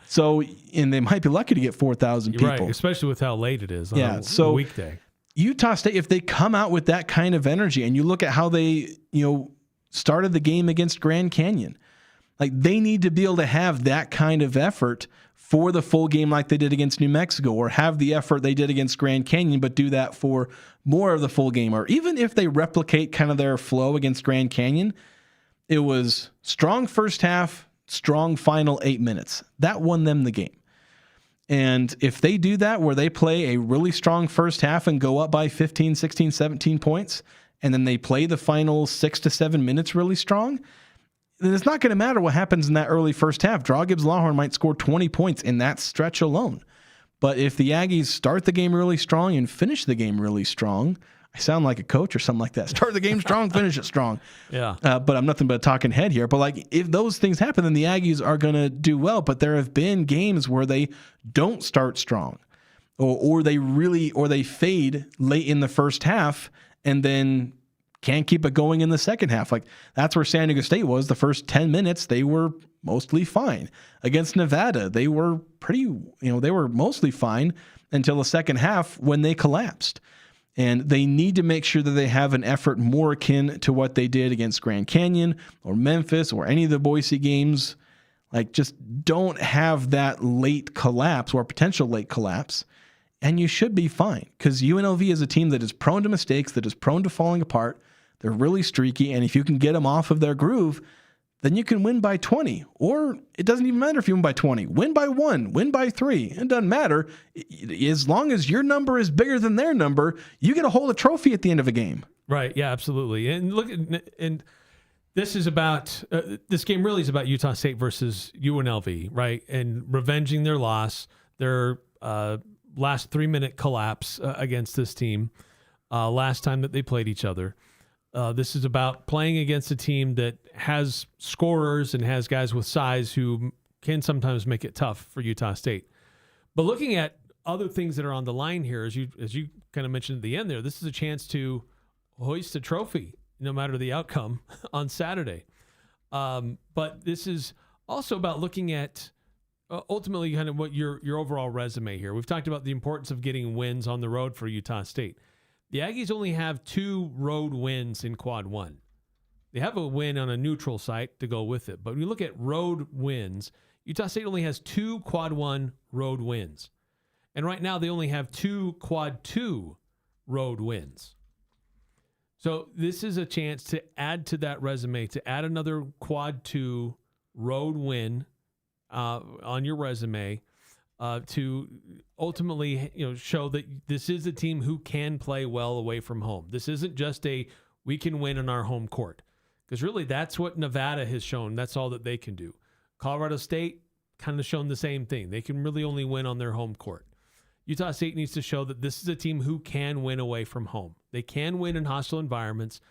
So, and they might be lucky to get 4,000 people. Right, especially with how late it is on a weekday. Utah State, if they come out with that kind of energy, and you look at how they, started the game against Grand Canyon, like they need to be able to have that kind of effort for the full game like they did against New Mexico, or have the effort they did against Grand Canyon, but do that for more of the full game. Or even if they replicate kind of their flow against Grand Canyon, it was strong first half, strong final 8 minutes. That won them the game. And if they do that, where they play a really strong first half and go up by 15, 16, 17 points, and then they play the final 6 to 7 minutes really strong, then it's not going to matter what happens in that early first half. Draw Gibbs Longhorn might score 20 points in that stretch alone. But if the Aggies start the game really strong and finish the game really strong, I sound like a coach or something like that. Start the game strong, finish it strong. Yeah. But I'm nothing but a talking head here. But like, if those things happen, then the Aggies are going to do well. But there have been games where they don't start strong, or they fade late in the first half and then can't keep it going in the second half. Like that's where San Diego State was. The first 10 minutes, they were mostly fine. Against Nevada, they were they were mostly fine until the second half when they collapsed. And they need to make sure that they have an effort more akin to what they did against Grand Canyon or Memphis or any of the Boise games. Like, just don't have that late collapse or potential late collapse, and you should be fine. Because UNLV is a team that is prone to mistakes, that is prone to falling apart. They're really streaky, and if you can get them off of their groove, then you can win by 20. Or it doesn't even matter if you win by 20. Win by 1, win by 3. It doesn't matter. As long as your number is bigger than their number, you get to hold a trophy at the end of a game. Right, yeah, absolutely. And look, and this is about, this game really is about Utah State versus UNLV, right? And revenging their loss, their last 3-minute collapse against this team, last time that they played each other. This is about playing against a team that has scorers and has guys with size who can sometimes make it tough for Utah State. But looking at other things that are on the line here, as you kind of mentioned at the end there, this is a chance to hoist a trophy, no matter the outcome on Saturday. But this is also about looking at ultimately kind of what your overall resume here. We've talked about the importance of getting wins on the road for Utah State. The Aggies only have 2 road wins in Quad 1. They have a win on a neutral site to go with it. But when you look at road wins, Utah State only has 2 Quad 1 road wins. And right now they only have 2 Quad 2 road wins. So this is a chance to add to that resume, to add another Quad 2 road win on your resume, to ultimately show that this is a team who can play well away from home. This isn't just we can win on our home court. Because really that's what Nevada has shown. That's all that they can do. Colorado State kind of shown the same thing. They can really only win on their home court. Utah State needs to show that this is a team who can win away from home. They can win in hostile environments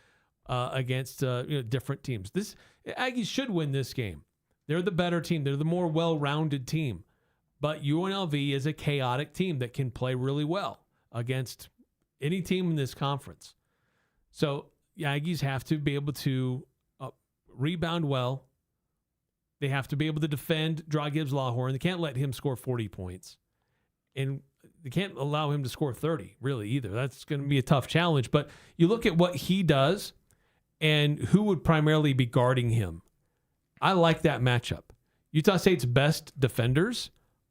against different teams. Aggies should win this game. They're the better team. They're the more well-rounded team. But UNLV is a chaotic team that can play really well against any team in this conference. So the Aggies have to be able to rebound well. They have to be able to defend Draw Gibbs Lawhorn. They can't let him score 40 points. And they can't allow him to score 30, really, either. That's going to be a tough challenge. But you look at what he does and who would primarily be guarding him. I like that matchup. Utah State's best defenders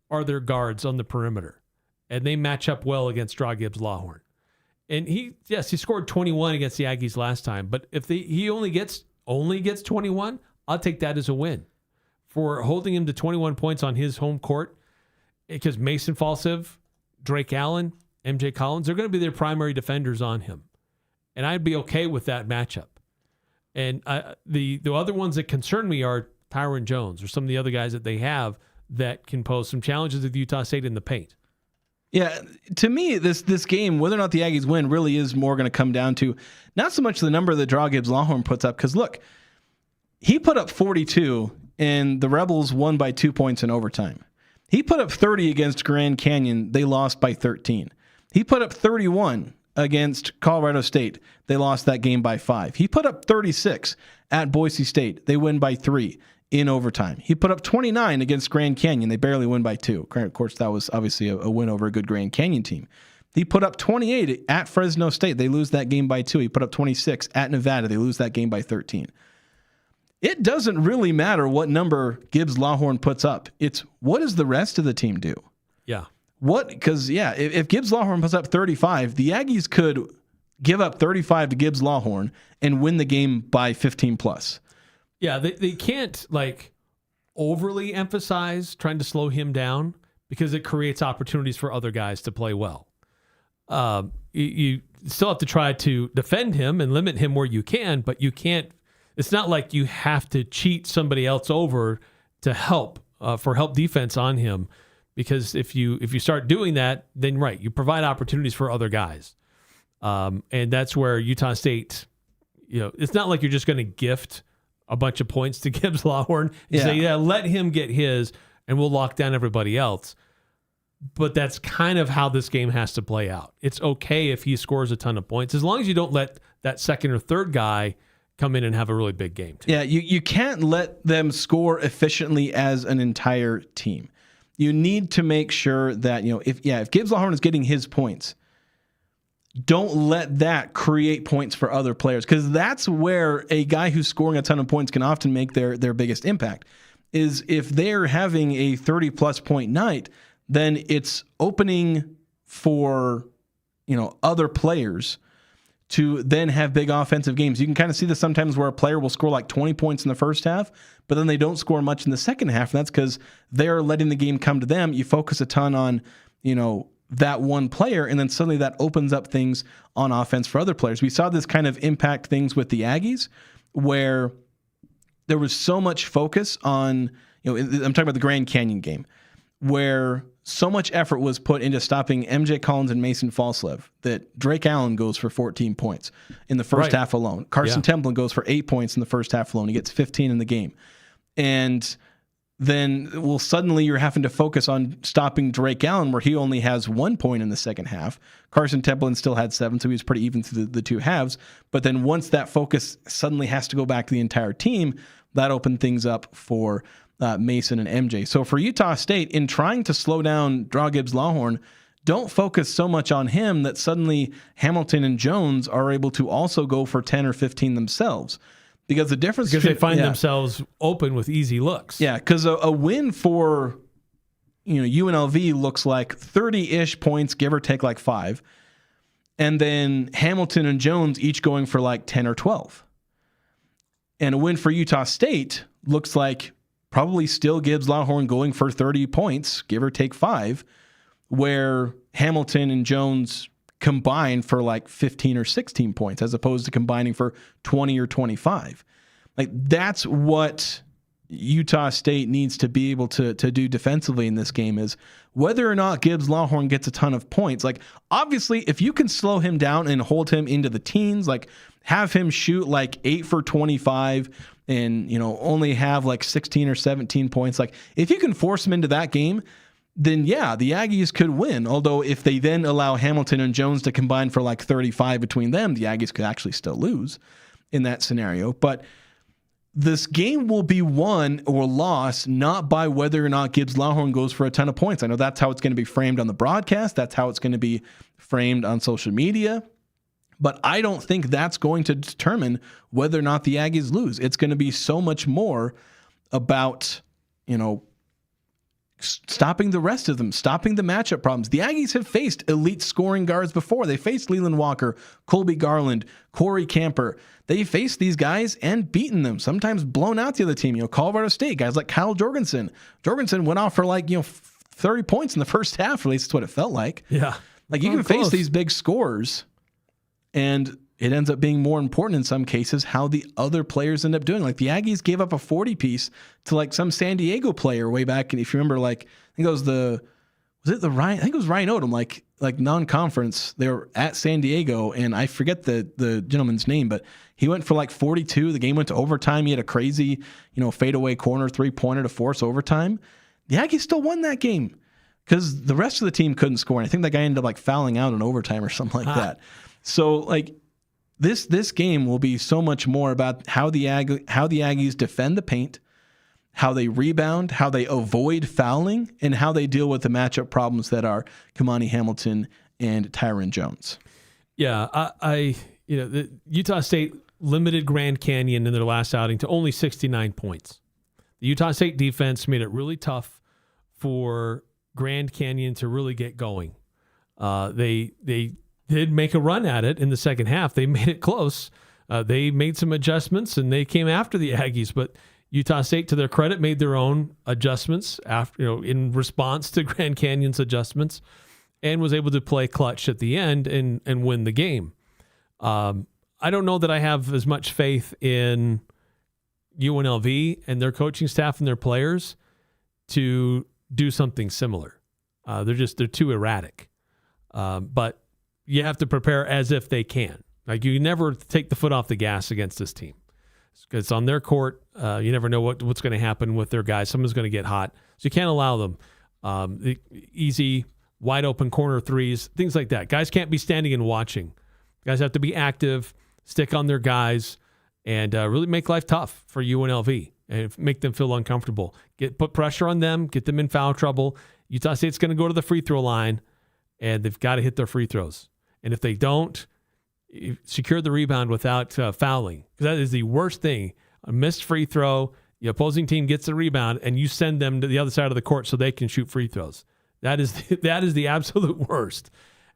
are their guards on the perimeter. And they match up well against Draw Gibbs Lawhorn. And he scored 21 against the Aggies last time. But if he only gets 21, I'll take that as a win. For holding him to 21 points on his home court, because Mason Falsev, Drake Allen, MJ Collins, they're going to be their primary defenders on him. And I'd be okay with that matchup. And the other ones that concern me are Tyron Jones or some of the other guys that they have that can pose some challenges with Utah State in the paint. Yeah, to me, this game, whether or not the Aggies win, really is more going to come down to not so much the number that Draw Gibbs Lawhorn puts up, because look, he put up 42, and the Rebels won by 2 points in overtime. He put up 30 against Grand Canyon. They lost by 13. He put up 31 against Colorado State. They lost that game by 5. He put up 36 at Boise State. They win by 3 in overtime. He put up 29 against Grand Canyon. They barely win by 2. Of course, that was obviously a win over a good Grand Canyon team. He put up 28 at Fresno State. They lose that game by 2. He put up 26 at Nevada. They lose that game by 13. It doesn't really matter what number Gibbs Lawhorn puts up. It's what does the rest of the team do? Yeah. If Gibbs Lawhorn puts up 35, the Aggies could give up 35 to Gibbs Lawhorn and win the game by 15 plus. Yeah, they can't overly emphasize trying to slow him down because it creates opportunities for other guys to play well. You still have to try to defend him and limit him where you can, but you can't. It's not like you have to cheat somebody else over to help for help defense on him, because if you start doing that, then you provide opportunities for other guys, and that's where Utah State. It's not like you're just going to gift a bunch of points to Gibbs Lawhorn and say, let him get his, and we'll lock down everybody else. But that's kind of how this game has to play out. It's okay if he scores a ton of points, as long as you don't let that second or third guy come in and have a really big game too. Yeah, you can't let them score efficiently as an entire team. You need to make sure that, if Gibbs Lawhorn is getting his points, don't let that create points for other players, because that's where a guy who's scoring a ton of points can often make their biggest impact. Is if they're having a 30-plus point night, then it's opening for other players to then have big offensive games. You can kind of see this sometimes where a player will score like 20 points in the first half, but then they don't score much in the second half, and that's because they're letting the game come to them. You focus a ton on, that one player, and then suddenly that opens up things on offense for other players. We saw this kind of impact things with the Aggies, where there was so much focus on, I'm talking about the Grand Canyon game, where so much effort was put into stopping MJ Collins and Mason Falsev that Drake Allen goes for 14 points in the first half alone. Carson Templin goes for 8 points in the first half alone. He gets 15 in the game. And then suddenly you're having to focus on stopping Drake Allen, where he only has 1 point in the second half. Carson Templin still had 7, so he was pretty even through the two halves. But then once that focus suddenly has to go back to the entire team, that opened things up for Mason and MJ. So for Utah State, in trying to slow down Draw Gibbs Lawhorn, don't focus so much on him that suddenly Hamilton and Jones are able to also go for 10 or 15 themselves. Because the difference they find themselves open with easy looks. Yeah, because a win for UNLV looks like 30-ish points, give or take like 5. And then Hamilton and Jones each going for like 10 or 12. And a win for Utah State looks like probably still Gibbs Lawhorn going for 30 points, give or take 5, where Hamilton and Jones combine for like 15 or 16 points as opposed to combining for 20 or 25. Like, that's what Utah State needs to be able to do defensively in this game, is whether or not Gibbs Lawhorn gets a ton of points. Like, obviously, if you can slow him down and hold him into the teens, like have him shoot like 8 for 25 and, only have like 16 or 17 points. Like, if you can force him into that game, then yeah, the Aggies could win. Although if they then allow Hamilton and Jones to combine for like 35 between them, the Aggies could actually still lose in that scenario. But this game will be won or lost not by whether or not Gibbs Lawhorn goes for a ton of points. I know that's how it's going to be framed on the broadcast. That's how it's going to be framed on social media. But I don't think that's going to determine whether or not the Aggies lose. It's going to be so much more about, stopping the rest of them, stopping the matchup problems. The Aggies have faced elite scoring guards before. They faced Leland Walker, Colby Garland, Corey Camper. They faced these guys and beaten them, sometimes blown out the other team. Colorado State, guys like Kyle Jorgensen. Jorgensen went off for 30 points in the first half, at least that's what it felt like. Yeah. Like, you can face these big scores, and it ends up being more important in some cases how the other players end up doing. Like, the Aggies gave up a 40-piece to like some San Diego player way back. And if you remember, like, I think it was Ryan Odom, like non-conference. They were at San Diego, and I forget the gentleman's name, but he went for like 42. The game went to overtime. He had a crazy, fadeaway corner 3-pointer to force overtime. The Aggies still won that game because the rest of the team couldn't score. And I think that guy ended up like fouling out in overtime or something like that. So like, This game will be so much more about how the Aggies defend the paint, how they rebound, how they avoid fouling, and how they deal with the matchup problems that are Kamani Hamilton and Tyron Jones. Yeah, the Utah State limited Grand Canyon in their last outing to only 69 points. The Utah State defense made it really tough for Grand Canyon to really get going. They did make a run at it in the second half. They made it close. They made some adjustments and they came after the Aggies, but Utah State, to their credit, made their own adjustments after, in response to Grand Canyon's adjustments, and was able to play clutch at the end and win the game. I don't know that I have as much faith in UNLV and their coaching staff and their players to do something similar. They're too erratic. But you have to prepare as if they can. Like, you never take the foot off the gas against this team. Because it's on their court. You never know what's going to happen with their guys. Someone's going to get hot. So you can't allow them the easy, wide open corner threes, things like that. Guys can't be standing and watching. Guys have to be active, stick on their guys, and really make life tough for UNLV and make them feel uncomfortable. Put pressure on them, get them in foul trouble. Utah State's going to go to the free throw line, and they've got to hit their free throws. And if they don't, secure the rebound without fouling. Because that is the worst thing. A missed free throw, the opposing team gets the rebound, and you send them to the other side of the court so they can shoot free throws. That is the absolute worst.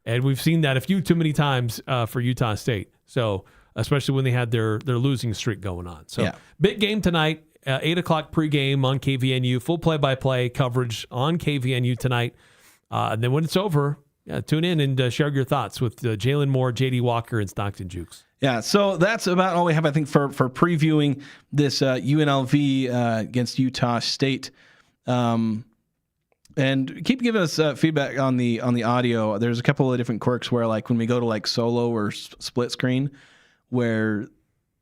And we've seen that a few too many times for Utah State. So especially when they had their losing streak going on. So Big game tonight, 8 o'clock pregame on KVNU, full play-by-play coverage on KVNU tonight. And then when it's over, tune in and share your thoughts with Jalen Moore, J.D. Walker, and Stockton Jukes. Yeah, so that's about all we have, I think, for previewing this UNLV against Utah State. And keep giving us feedback on the audio. There's a couple of different quirks where, like, when we go to like solo or split screen, where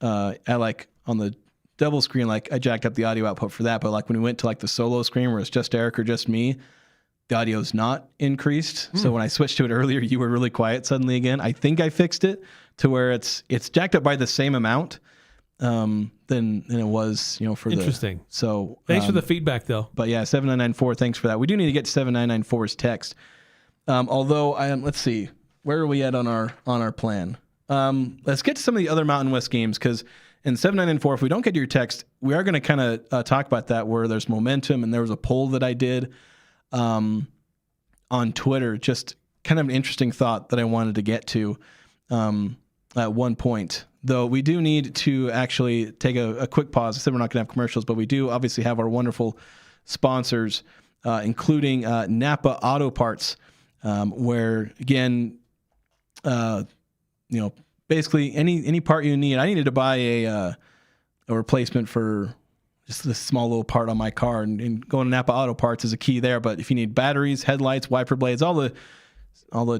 I like on the double screen, like I jacked up the audio output for that, but like when we went to like the solo screen where it's just Eric or just me, the audio's not increased. So when I switched to it earlier, you were really quiet suddenly again. I think I fixed it to where it's jacked up by the same amount than it was, for Interesting. So thanks for the feedback though. But yeah, 7994, thanks for that. We do need to get to 7994's text. Although let's see, where are we at on our plan? Let's get to some of the other Mountain West games, because in 7994, if we don't get to your text, we are going to kind of talk about that, where there's momentum, and there was a poll that I did on Twitter, just kind of an interesting thought that I wanted to get to at one point. Though we do need to actually take a quick pause. I said we're not going to have commercials, but we do obviously have our wonderful sponsors, including Napa Auto Parts, where, again, basically any part you need. I needed to buy a replacement for just this small little part on my car, and going to Napa Auto Parts is a key there. But if you need batteries, headlights, wiper blades, all the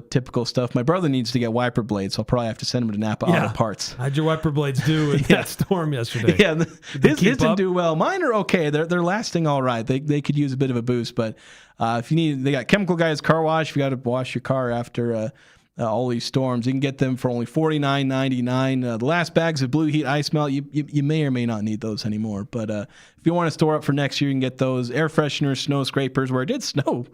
typical stuff. My brother needs to get wiper blades, so I'll probably have to send him to Napa Auto Parts. How'd your wiper blades do in that storm yesterday? Yeah, his didn't do well. Mine are okay. They're lasting all right. They could use a bit of a boost, but if you need, they got Chemical Guys Car Wash. If you got to wash your car after all these storms, you can get them for only $49.99. The last bags of Blue Heat Ice Melt, you may or may not need those anymore. But if you want to store up for next year, you can get those. Air fresheners, snow scrapers, where it did snow,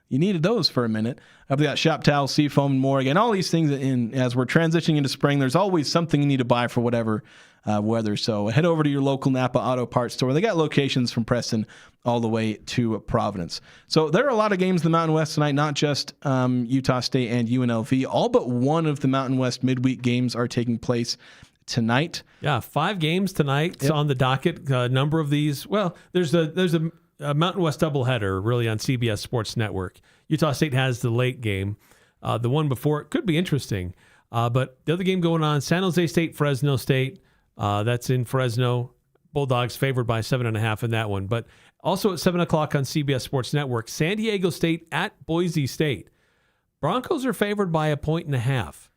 you needed those for a minute. I've got shop towels, sea foam, and more. Again, all these things, as we're transitioning into spring, there's always something you need to buy for whatever weather. So head over to your local Napa Auto Parts store. They got locations from Preston all the way to Providence. So there are a lot of games in the Mountain West tonight, not just Utah State and UNLV. All but one of the Mountain West midweek games are taking place tonight. Yeah, 5 games tonight on the docket. Number of these, well, there's a Mountain West doubleheader really on CBS Sports Network. Utah State has the late game. The one before it could be interesting. But the other game going on, San Jose State, Fresno State. That's in Fresno. Bulldogs favored by 7.5 in that one. But also at 7 o'clock on CBS Sports Network, San Diego State at Boise State. Broncos are favored by 1.5.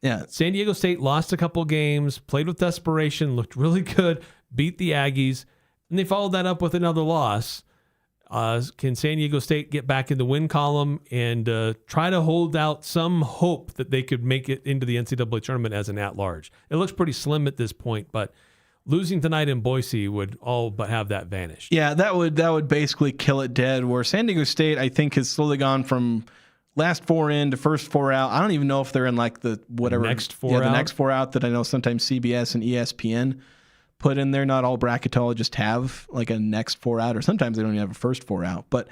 Yeah. San Diego State lost a couple games, played with desperation, looked really good, beat the Aggies, and they followed that up with another loss. Can San Diego State get back in the win column and try to hold out some hope that they could make it into the NCAA tournament as an at-large? It looks pretty slim at this point, but losing tonight in Boise would all but have that vanished. Yeah, that would basically kill it dead, where San Diego State, I think, has slowly gone from last 4 in to first 4 out. I don't even know if they're in like the whatever. Next 4 out? The next 4 out that I know sometimes CBS and ESPN put in there. Not all bracketologists have like a next 4 out, or sometimes they don't even have a first 4 out. But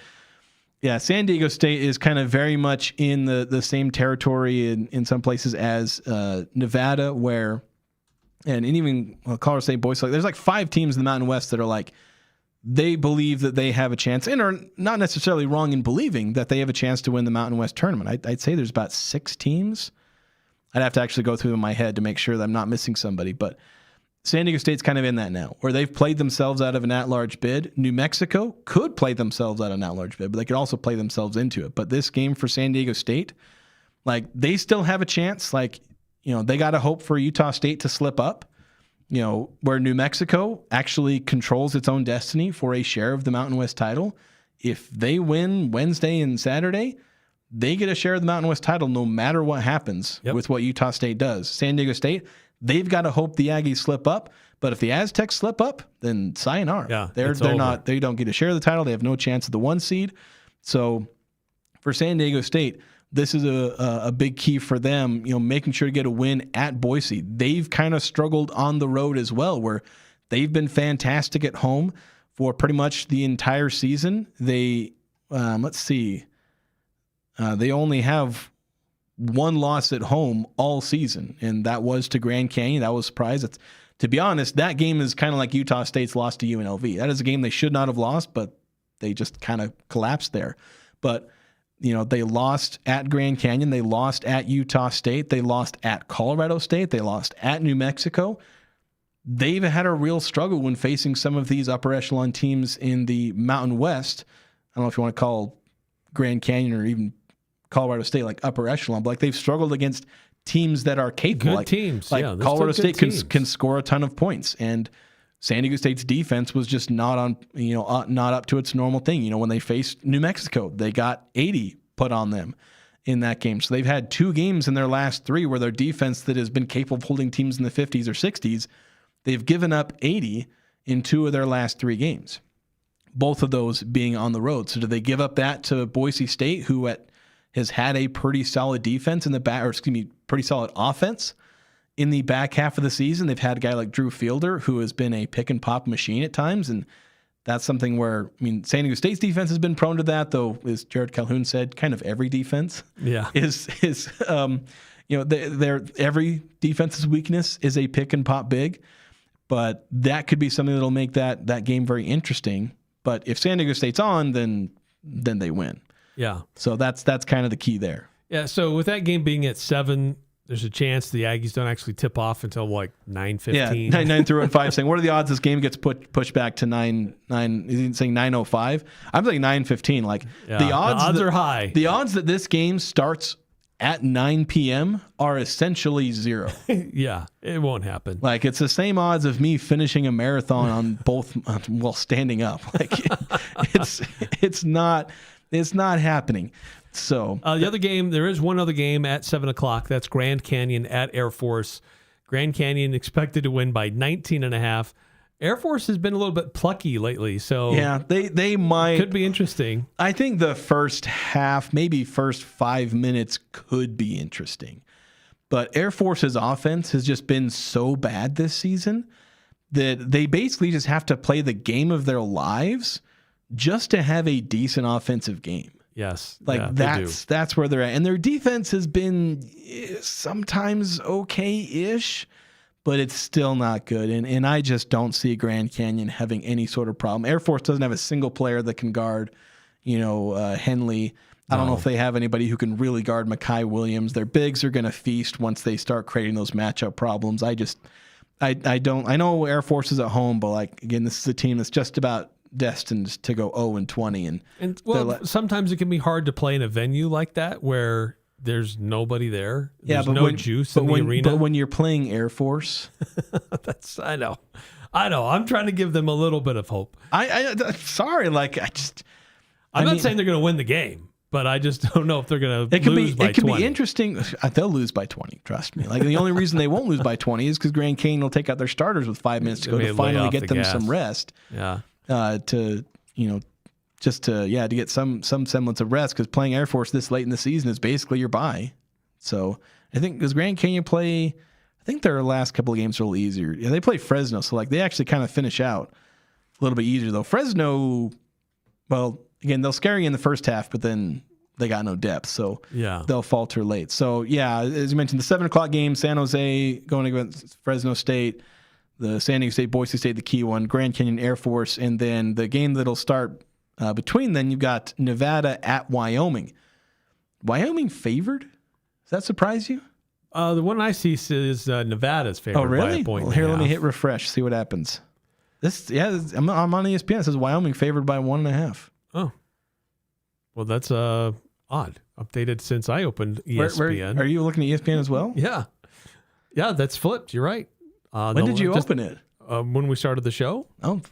yeah, San Diego State is kind of very much in the same territory in some places as Nevada, where, and even Colorado State, Boise, there's like 5 teams in the Mountain West that are like, they believe that they have a chance, and are not necessarily wrong in believing that they have a chance to win the Mountain West tournament. I'd say there's about 6 teams. I'd have to actually go through in my head to make sure that I'm not missing somebody, but San Diego State's kind of in that now, where they've played themselves out of an at-large bid. New Mexico could play themselves out of an at-large bid, but they could also play themselves into it. But this game for San Diego State, like, they still have a chance. Like, they got to hope for Utah State to slip up, where New Mexico actually controls its own destiny for a share of the Mountain West title. If they win Wednesday and Saturday, they get a share of the Mountain West title no matter what happens with what Utah State does. San Diego State, they've got to hope the Aggies slip up, but if the Aztecs slip up, then sayonara. Yeah, they don't get a share of the title. They have no chance of the 1 seed. So for San Diego State, this is a big key for them, making sure to get a win at Boise. They've kind of struggled on the road as well, where they've been fantastic at home for pretty much the entire season. They, they only have 1 loss at home all season, and that was to Grand Canyon. That was a surprise. To be honest, that game is kind of like Utah State's loss to UNLV. That is a game they should not have lost, but they just kind of collapsed there. But they lost at Grand Canyon. They lost at Utah State. They lost at Colorado State. They lost at New Mexico. They've had a real struggle when facing some of these upper echelon teams in the Mountain West. I don't know if you want to call Grand Canyon or even Colorado State like upper echelon, but like, they've struggled against teams that are capable. Good teams. Like Colorado State can score a ton of points. And San Diego State's defense was just not on, not up to its normal thing. When they faced New Mexico, they got 80 put on them in that game. So they've had 2 games in their last 3 where their defense that has been capable of holding teams in the 50s or 60s, they've given up 80 in 2 of their last 3 games. Both of those being on the road. So do they give up that to Boise State, who has had a pretty solid defense in the back, or pretty solid offense in the back half of the season? They've had a guy like Drew Fielder, who has been a pick and pop machine at times, and that's something where, San Diego State's defense has been prone to that, though, as Jared Calhoun said, kind of every defense is every defense's weakness is a pick and pop big, but that could be something that'll make that game very interesting. But if San Diego State's on, then they win. Yeah. So that's kind of the key there. Yeah. So with that game being at 7, there's a chance the Aggies don't actually tip off until like 9:15. Yeah, 9 through 5. Saying, what are the odds this game gets pushed back to 9? Is he saying 9:05? I'm saying 9:15. Like the odds are high. The odds that this game starts at 9 p.m. are essentially 0. Yeah, it won't happen. Like it's the same odds of me finishing a marathon on both while standing up. Like it's not happening. So the other game, there is one other game at 7:00. That's Grand Canyon at Air Force. Grand Canyon expected to win by 19.5. Air Force has been a little bit plucky lately, so yeah, they might could be interesting. I think the first half, maybe first 5 minutes, could be interesting, but Air Force's offense has just been so bad this season that they basically just have to play the game of their lives just to have a decent offensive game. Yes. Like that's where they're at. And their defense has been sometimes okay-ish, but it's still not good. And I just don't see Grand Canyon having any sort of problem. Air Force doesn't have a single player that can guard, Henley. I don't know if they have anybody who can really guard Makai Williams. Their bigs are going to feast once they start creating those matchup problems. I know Air Force is at home, but again, this is a team that's just about destined to go 0-20, and sometimes it can be hard to play in a venue like that where there's nobody there. There's no juice in the arena. But when you're playing Air Force, I know. I'm trying to give them a little bit of hope. I'm not saying they're going to win the game, but I just don't know if they're going to lose by 20. It could be interesting. They'll lose by 20. Trust me. The only reason they won't lose by 20 is because Grand Canyon will take out their starters with 5 minutes to go to finally get them some rest. Yeah. To get some semblance of rest, because playing Air Force this late in the season is basically your bye. So I think, does Grand Canyon play? I think their last couple of games are a little easier. Yeah, they play Fresno, so they actually kind of finish out a little bit easier though. Fresno, well, again, they'll scare you in the first half, but then they got no depth, so they'll falter late. So yeah, as you mentioned, the 7:00 game, San Jose going against Fresno State. The San Diego State, Boise State, the key one, Grand Canyon Air Force, and then the game that'll start between then, you've got Nevada at Wyoming. Wyoming favored? Does that surprise you? The one I see is Nevada's favored. Oh, really? By a point. Well, here, let me hit refresh, see what happens. I'm on ESPN. It says Wyoming favored by 1.5. Oh. Well, that's odd. Updated since I opened ESPN. Are you looking at ESPN as well? Yeah. Yeah, that's flipped. You're right. When did you open it? When we started the show. Oh,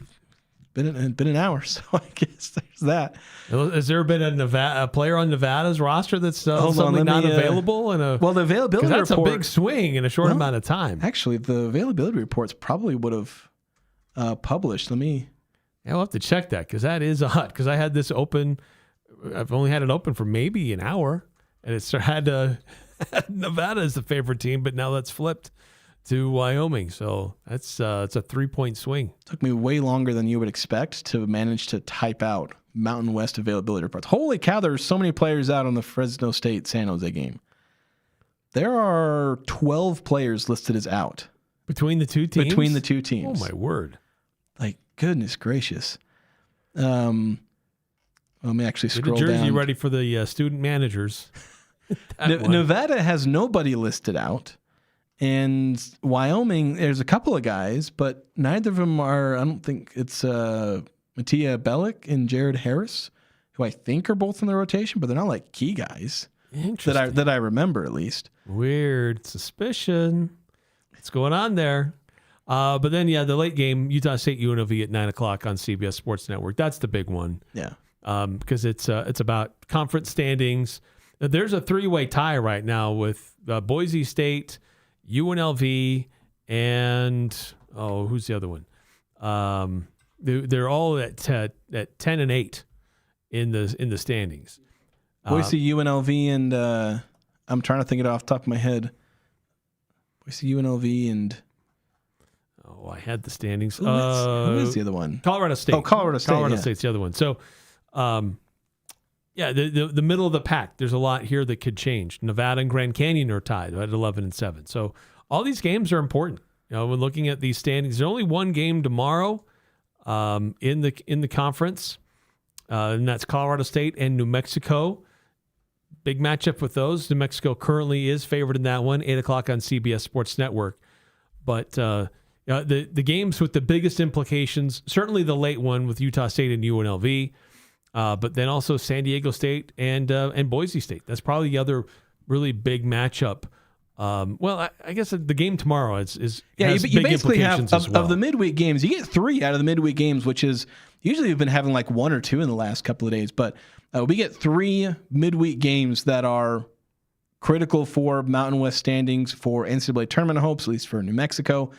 been an hour, so I guess there's that. Has there been a player on Nevada's roster that's suddenly not available? Well, the availability report, that's a big swing in a short amount of time. Actually, the availability reports probably would have published. I'll have to check that, because that is odd, because I had this open. I've only had it open for maybe an hour, and it had Nevada as the favorite team, but now that's flipped to Wyoming. So it's a 3-point swing. Took me way longer than you would expect to manage to type out Mountain West availability reports. Holy cow, there's so many players out on the Fresno State San Jose game. There are 12 players listed as out. Between the two teams? Between the two teams. Oh, my word. Goodness gracious. Let me actually scroll down. New Jersey ready for the student managers. Nevada has nobody listed out. And Wyoming, there's a couple of guys, but neither of them are, I don't think it's Mattia Bellick and Jared Harris, who I think are both in the rotation, but they're not key guys that I remember, at least. Weird suspicion. What's going on there? But then, the late game, Utah State UNLV at 9 o'clock on CBS Sports Network. That's the big one. Yeah. Because it's about conference standings. There's a three-way tie right now with Boise State, UNLV, and who's the other one? They're all at 10 and 8 in the standings. Boise, UNLV, and I'm trying to think it off the top of my head. Boise, UNLV, and I had the standings. who is the other one? Colorado State. Oh, Colorado State. Colorado yeah. State's the other one. So, the middle of the pack. There's a lot here that could change. Nevada and Grand Canyon are tied at 11 and 7. So all these games are important. When looking at these standings, there's only one game tomorrow in the conference, and that's Colorado State and New Mexico. Big matchup with those. New Mexico currently is favored in that one, 8 o'clock on CBS Sports Network. But the games with the biggest implications, certainly the late one with Utah State and UNLV, but then also San Diego State and Boise State. That's probably the other really big matchup. I guess the game tomorrow has you big basically have implications as well. of the midweek games. You get 3 out of the midweek games, which is usually we've been having like 1 or 2 in the last couple of days, but we get 3 midweek games that are critical for Mountain West standings, for NCAA tournament hopes, at least for New Mexico.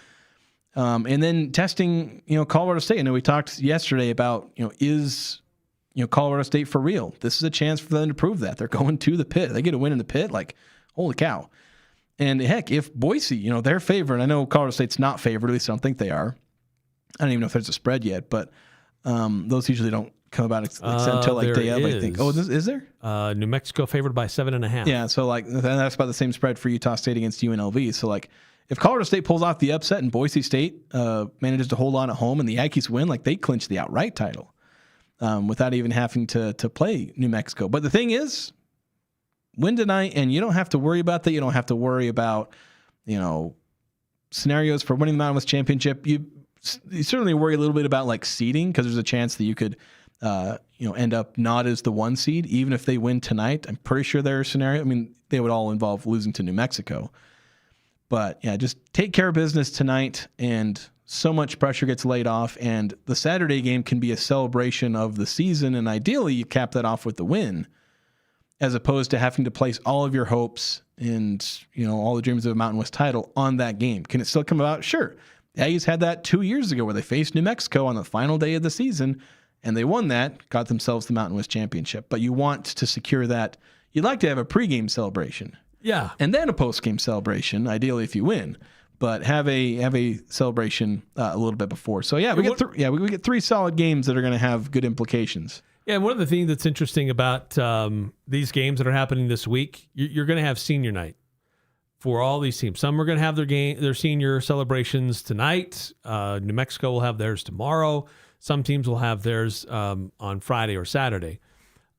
And then testing, Colorado State. I know we talked yesterday about, is Colorado State for real? This is a chance for them to prove that. They're going to the pit. They get a win in the pit. Like, holy cow. And heck, if Boise, they're favored. I know Colorado State's not favored. At least I don't think they are. I don't even know if there's a spread yet, but those usually don't come about until like day of, I think. Oh, is there? New Mexico favored by 7.5. Yeah, so that's about the same spread for Utah State against UNLV. So if Colorado State pulls off the upset and Boise State manages to hold on at home and the Aggies win, they clinch the outright title without even having to play New Mexico. But the thing is, win tonight, and you don't have to worry about that. You don't have to worry about scenarios for winning the Mountain West Championship. You certainly worry a little bit about seeding, because there's a chance that you could end up not as the 1 seed, even if they win tonight. I'm pretty sure there are scenarios. I mean, they would all involve losing to New Mexico. But yeah, just take care of business tonight, and so much pressure gets laid off, and the Saturday game can be a celebration of the season, and ideally you cap that off with the win, as opposed to having to place all of your hopes and all the dreams of a Mountain West title on that game. Can it still come about? Sure. The Aggies had that 2 years ago where they faced New Mexico on the final day of the season, and they won that, got themselves the Mountain West Championship. But you want to secure that. You'd like to have a pregame celebration. Yeah. And then a postgame celebration, ideally if you win. But have a celebration a little bit before. So we get 3 solid games that are going to have good implications. Yeah, and one of the things that's interesting about these games that are happening this week, you're going to have senior night for all these teams. Some are going to have their senior celebrations tonight. New Mexico will have theirs tomorrow. Some teams will have theirs on Friday or Saturday.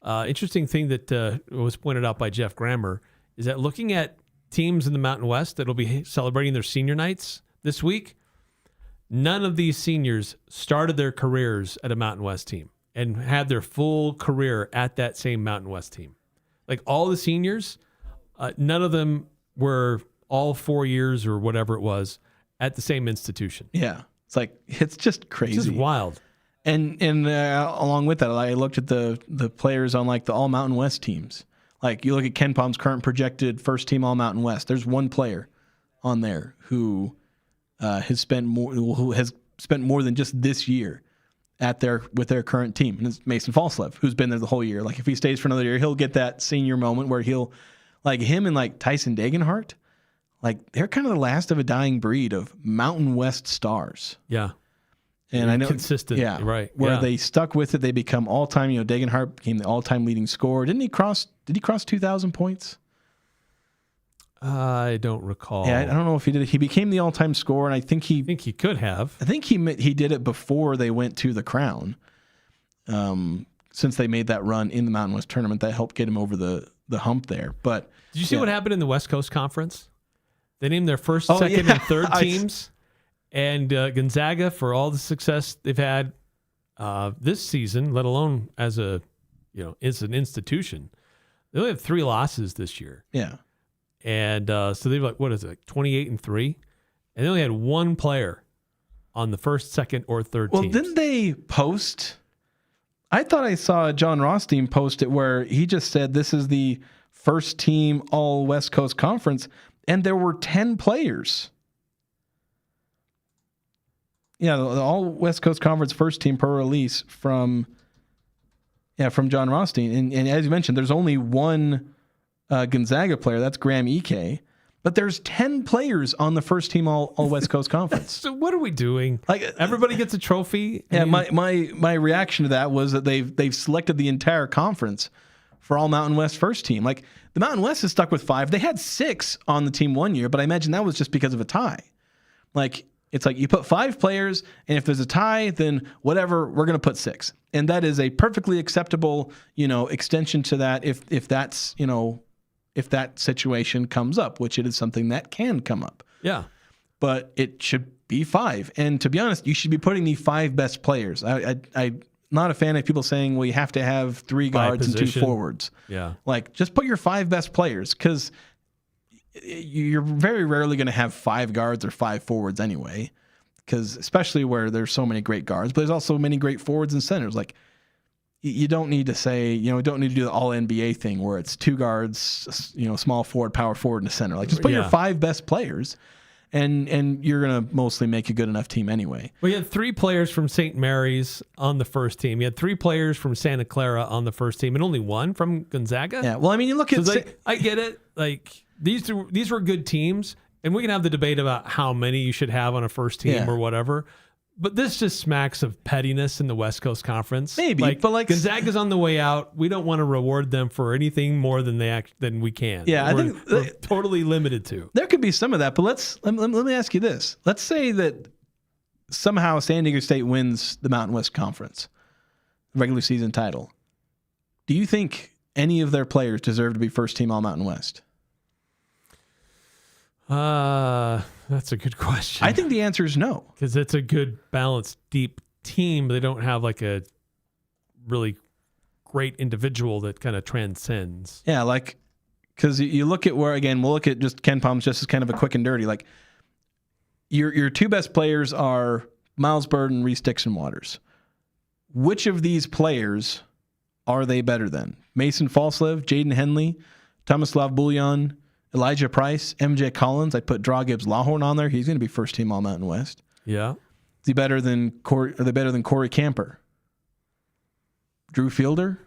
Interesting thing that was pointed out by Jeff Grammer is that looking at teams in the Mountain West that will be celebrating their senior nights this week, none of these seniors started their careers at a Mountain West team and had their full career at that same Mountain West team. All the seniors, none of them were all 4 years or whatever it was at the same institution. Yeah. It's just crazy. It's just wild. And along with that, I looked at the players on the All Mountain West teams. You look at Ken Palm's current projected first team All Mountain West. There's one player on there who has spent more than just this year with their current team, and it's Mason Falslev, who's been there the whole year. If he stays for another year, he'll get that senior moment where he'll him and Tyson Degenhart, they're kind of the last of a dying breed of Mountain West stars. Yeah. And I know consistent, yeah, right? Where they stuck with it, they become all-time. Degenhart became the all-time leading scorer. Did he cross 2,000 points? I don't recall. Yeah, I don't know if he did. He became the all-time scorer, and I think he could have. I think he did it before they went to the Crown. Since they made that run in the Mountain West tournament, that helped get him over the hump there. But did you see what happened in the West Coast Conference? They named their first, second, and third teams. And Gonzaga, for all the success they've had this season, let alone as an institution, they only have 3 losses this year. Yeah. And so they've 28-3, and they only had one player on the first, second, or third Well, teams. didn't they post? I thought I saw John Rothstein post it where he just said this is the first team all West Coast Conference, and there were 10 players. Yeah, the all West Coast Conference first team per release from John Rothstein. And as you mentioned, there's only one Gonzaga player. That's Graham Ike. But there's 10 players on the first team all West Coast Conference. So what are we doing? Like Everybody gets a trophy? Yeah, my reaction to that was that they've selected the entire conference for all Mountain West first team. Like the Mountain West is stuck with 5. They had 6 on the team one year, but I imagine that was just because of a tie. Like it's like you put 5 players, and if there's a tie, then whatever, we're going to put 6. And that is a perfectly acceptable, extension to that if that's, if that situation comes up, which it is something that can come up. Yeah. But it should be 5. And to be honest, you should be putting the 5 best players. I'm not a fan of people saying, well, you have to have 3 guards and 2 forwards. Yeah. Like, just put your 5 best players, because you're very rarely going to have 5 guards or 5 forwards anyway, because especially where there's so many great guards, but there's also many great forwards and centers. Like, you don't need to say, don't need to do the all NBA thing where it's 2 guards, small forward, power forward, and a center. Like, just put your 5 best players, and you're going to mostly make a good enough team anyway. We had 3 players from St. Mary's on the first team. You had 3 players from Santa Clara on the first team, and only 1 from Gonzaga. Yeah. Well, I mean, you look at. I get it. Like these were good teams, and we can have the debate about how many you should have on a first team or whatever. But this just smacks of pettiness in the West Coast Conference. Maybe, but Gonzaga's on the way out. We don't want to reward them for anything more than than we can. Yeah, we're totally limited to. There could be some of that, but let me ask you this. Let's say that somehow San Diego State wins the Mountain West Conference regular season title. Do you think any of their players deserve to be first team All Mountain West? That's a good question. I think the answer is no. Because it's a good, balanced, deep team. They don't have like a really great individual that kind of transcends. Yeah, like, because you look at where, again, we'll look at just Ken Palm's just as kind of a quick and dirty. Like, your 2 best players are Miles Bird and Reese Dixon Waters. Which of these players are they better than? Mason Falslev, Jaden Henley, Tomislav Buljan, Elijah Price, MJ Collins. I put Draw Gibbs Lawhorn on there. He's going to be first team All Mountain West. Yeah. Is he better than Corey? Are they better than Corey Camper? Drew Fielder?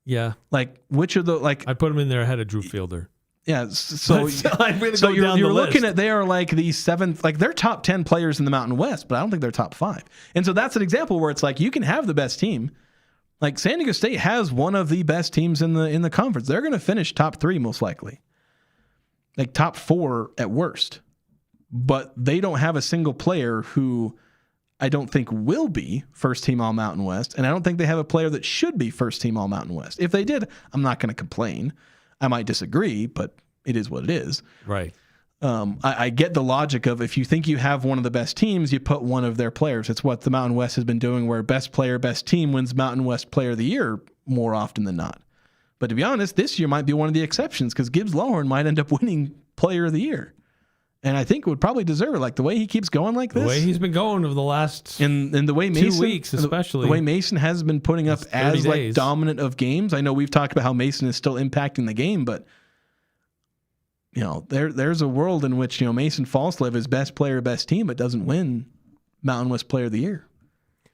Yeah. Like, which of the I put him in there ahead of Drew Fielder. Yeah. So you're looking at, they are like the 7th, like they're top 10 players in the Mountain West, but I don't think they're top 5. And so that's an example where it's like you can have the best team. Like San Diego State has one of the best teams in the conference. They're going to finish top 3 most likely. Like top 4 at worst. But they don't have a single player who I don't think will be first team All Mountain West. And I don't think they have a player that should be first team All Mountain West. If they did, I'm not going to complain. I might disagree, but it is what it is. Right. I get the logic of if you think you have one of the best teams, you put one of their players. It's what the Mountain West has been doing, where best player, best team wins Mountain West Player of the Year more often than not. But to be honest, this year might be one of the exceptions because Gibbs Lawhorn might end up winning Player of the Year. And I think would probably deserve it. Like the way he keeps going like this. The way he's been going over the last and the way Mason, 2 weeks especially. The way Mason has been putting up as like dominant of games. I know we've talked about how Mason is still impacting the game, but there's a world in which, Mason Falslev is best player, best team, but doesn't win Mountain West Player of the Year.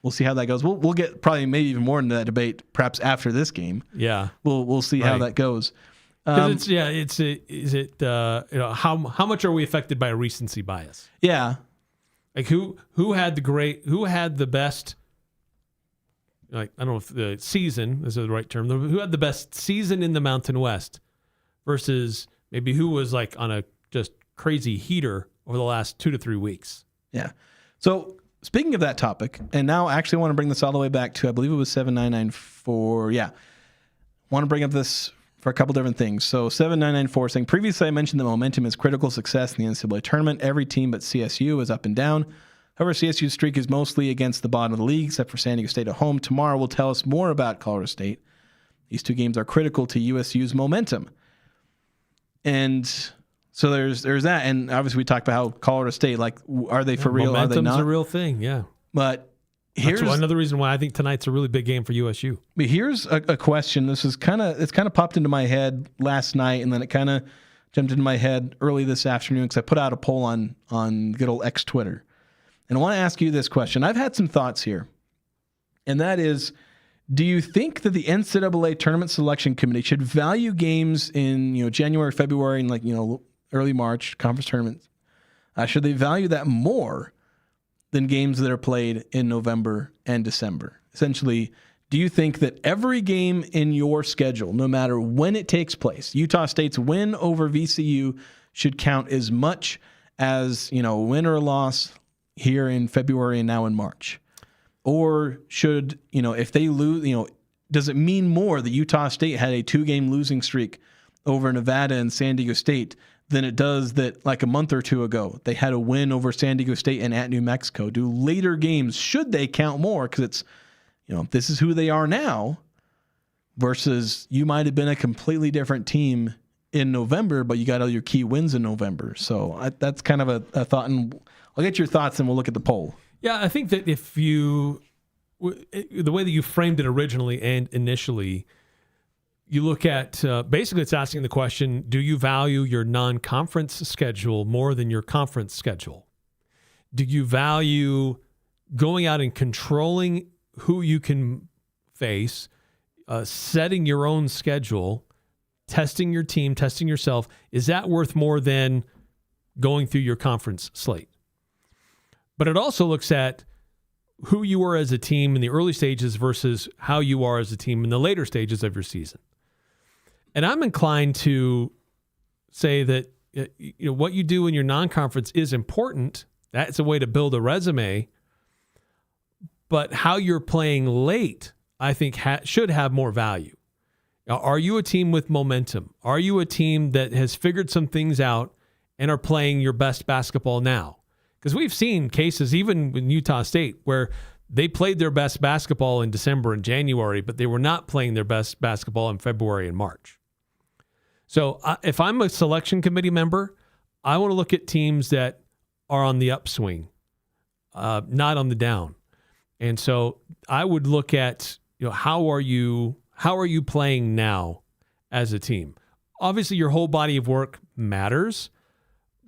We'll see how that goes. We'll get probably maybe even more into that debate perhaps after this game. Yeah. We'll see how that goes. How much are we affected by a recency bias? Yeah. Like who had the best, like, I don't know if the season is the right term, who had the best season in the Mountain West versus maybe who was like on a just crazy heater over the last 2 to 3 weeks. Yeah. So speaking of that topic, and now I actually want to bring this all the way back to, I believe it was 7994. Yeah. Want to bring up this for a couple different things. So 7994 saying, previously I mentioned that momentum is critical success in the NCAA tournament. Every team but CSU is up and down. However, CSU's streak is mostly against the bottom of the league, except for San Diego State at home. Tomorrow will tell us more about Colorado State. These 2 games are critical to USU's momentum. And So there's that, and obviously we talked about how Colorado State, like, are they for real? Are they Momentum's not? a real thing, yeah. But That's here's another reason why I think tonight's a really big game for USU. But here's a question. This is kind of popped into my head last night, and then it kind of jumped into my head early this afternoon because I put out a poll on good old X Twitter, and I want to ask you this question. I've had some thoughts here, and that is, do you think that the NCAA Tournament Selection Committee should value games in January, February, and early March conference tournaments? Should they value that more than games that are played in November and December? Essentially, do you think that every game in your schedule, no matter when it takes place, Utah State's win over VCU should count as much as, a win or a loss here in February and now in March? Or should, if they lose, does it mean more that Utah State had a 2-game losing streak over Nevada and San Diego State than it does that, like a month or two ago, they had a win over San Diego State and at New Mexico? Do later games, should they count more? Because it's, this is who they are now versus you might have been a completely different team in November, but you got all your key wins in November. So that's kind of a thought, and I'll get your thoughts and we'll look at the poll. Yeah, I think that if the way that you framed it originally and initially, you look at, basically it's asking the question, do you value your non-conference schedule more than your conference schedule? Do you value going out and controlling who you can face, setting your own schedule, testing your team, testing yourself? Is that worth more than going through your conference slate? But it also looks at who you were as a team in the early stages versus how you are as a team in the later stages of your season. And I'm inclined to say that what you do in your non-conference is important. That's a way to build a resume. But how you're playing late, I think, should have more value. Now, are you a team with momentum? Are you a team that has figured some things out and are playing your best basketball now? Because we've seen cases, even with Utah State, where they played their best basketball in December and January, but they were not playing their best basketball in February and March. So if I'm a selection committee member, I want to look at teams that are on the upswing, not on the down. And so I would look at, how are you playing now as a team? Obviously, your whole body of work matters,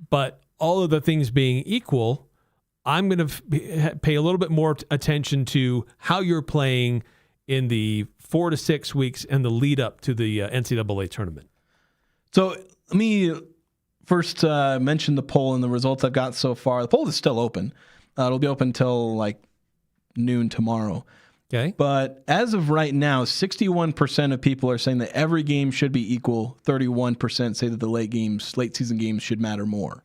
but all of the things being equal, I'm going to pay a little bit more attention to how you're playing in the 4 to 6 weeks and the lead up to the NCAA tournament. So let me first mention the poll and the results I've got so far. The poll is still open. It'll be open till like noon tomorrow. Okay. But as of right now, 61% of people are saying that every game should be equal. 31% say that the late season games should matter more.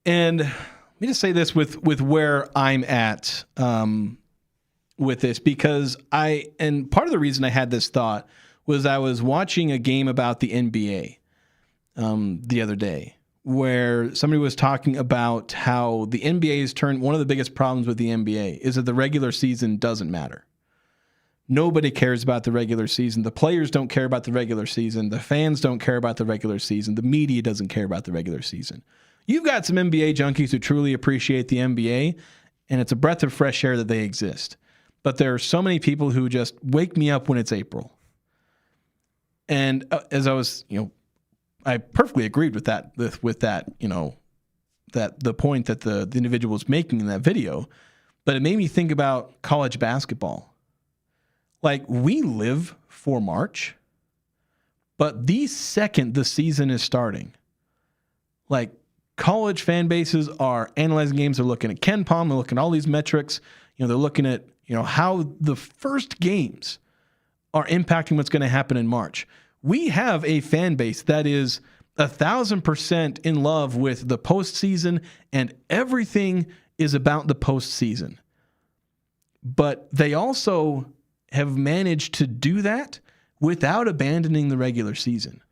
And let me just say this with where I'm at with this, because part of the reason I had this thought was I was watching a game about the NBA the other day, where somebody was talking about how the NBA has turned, one of the biggest problems with the NBA is that the regular season doesn't matter. Nobody cares about the regular season. The players don't care about the regular season. The fans don't care about the regular season. The media doesn't care about the regular season. You've got some NBA junkies who truly appreciate the NBA, and it's a breath of fresh air that they exist. But there are so many people who just wake me up when it's April. And as I was, I perfectly agreed with that, that the point that the individual was making in that video, but it made me think about college basketball. Like, we live for March, but the second the season is starting, like, college fan bases are analyzing games. They're looking at Ken Palm. They're looking at all these metrics. They're looking at, how the first games are impacting what's going to happen in March. We have a fan base that is 1,000% in love with the postseason, and everything is about the postseason. But they also have managed to do that without abandoning the regular season,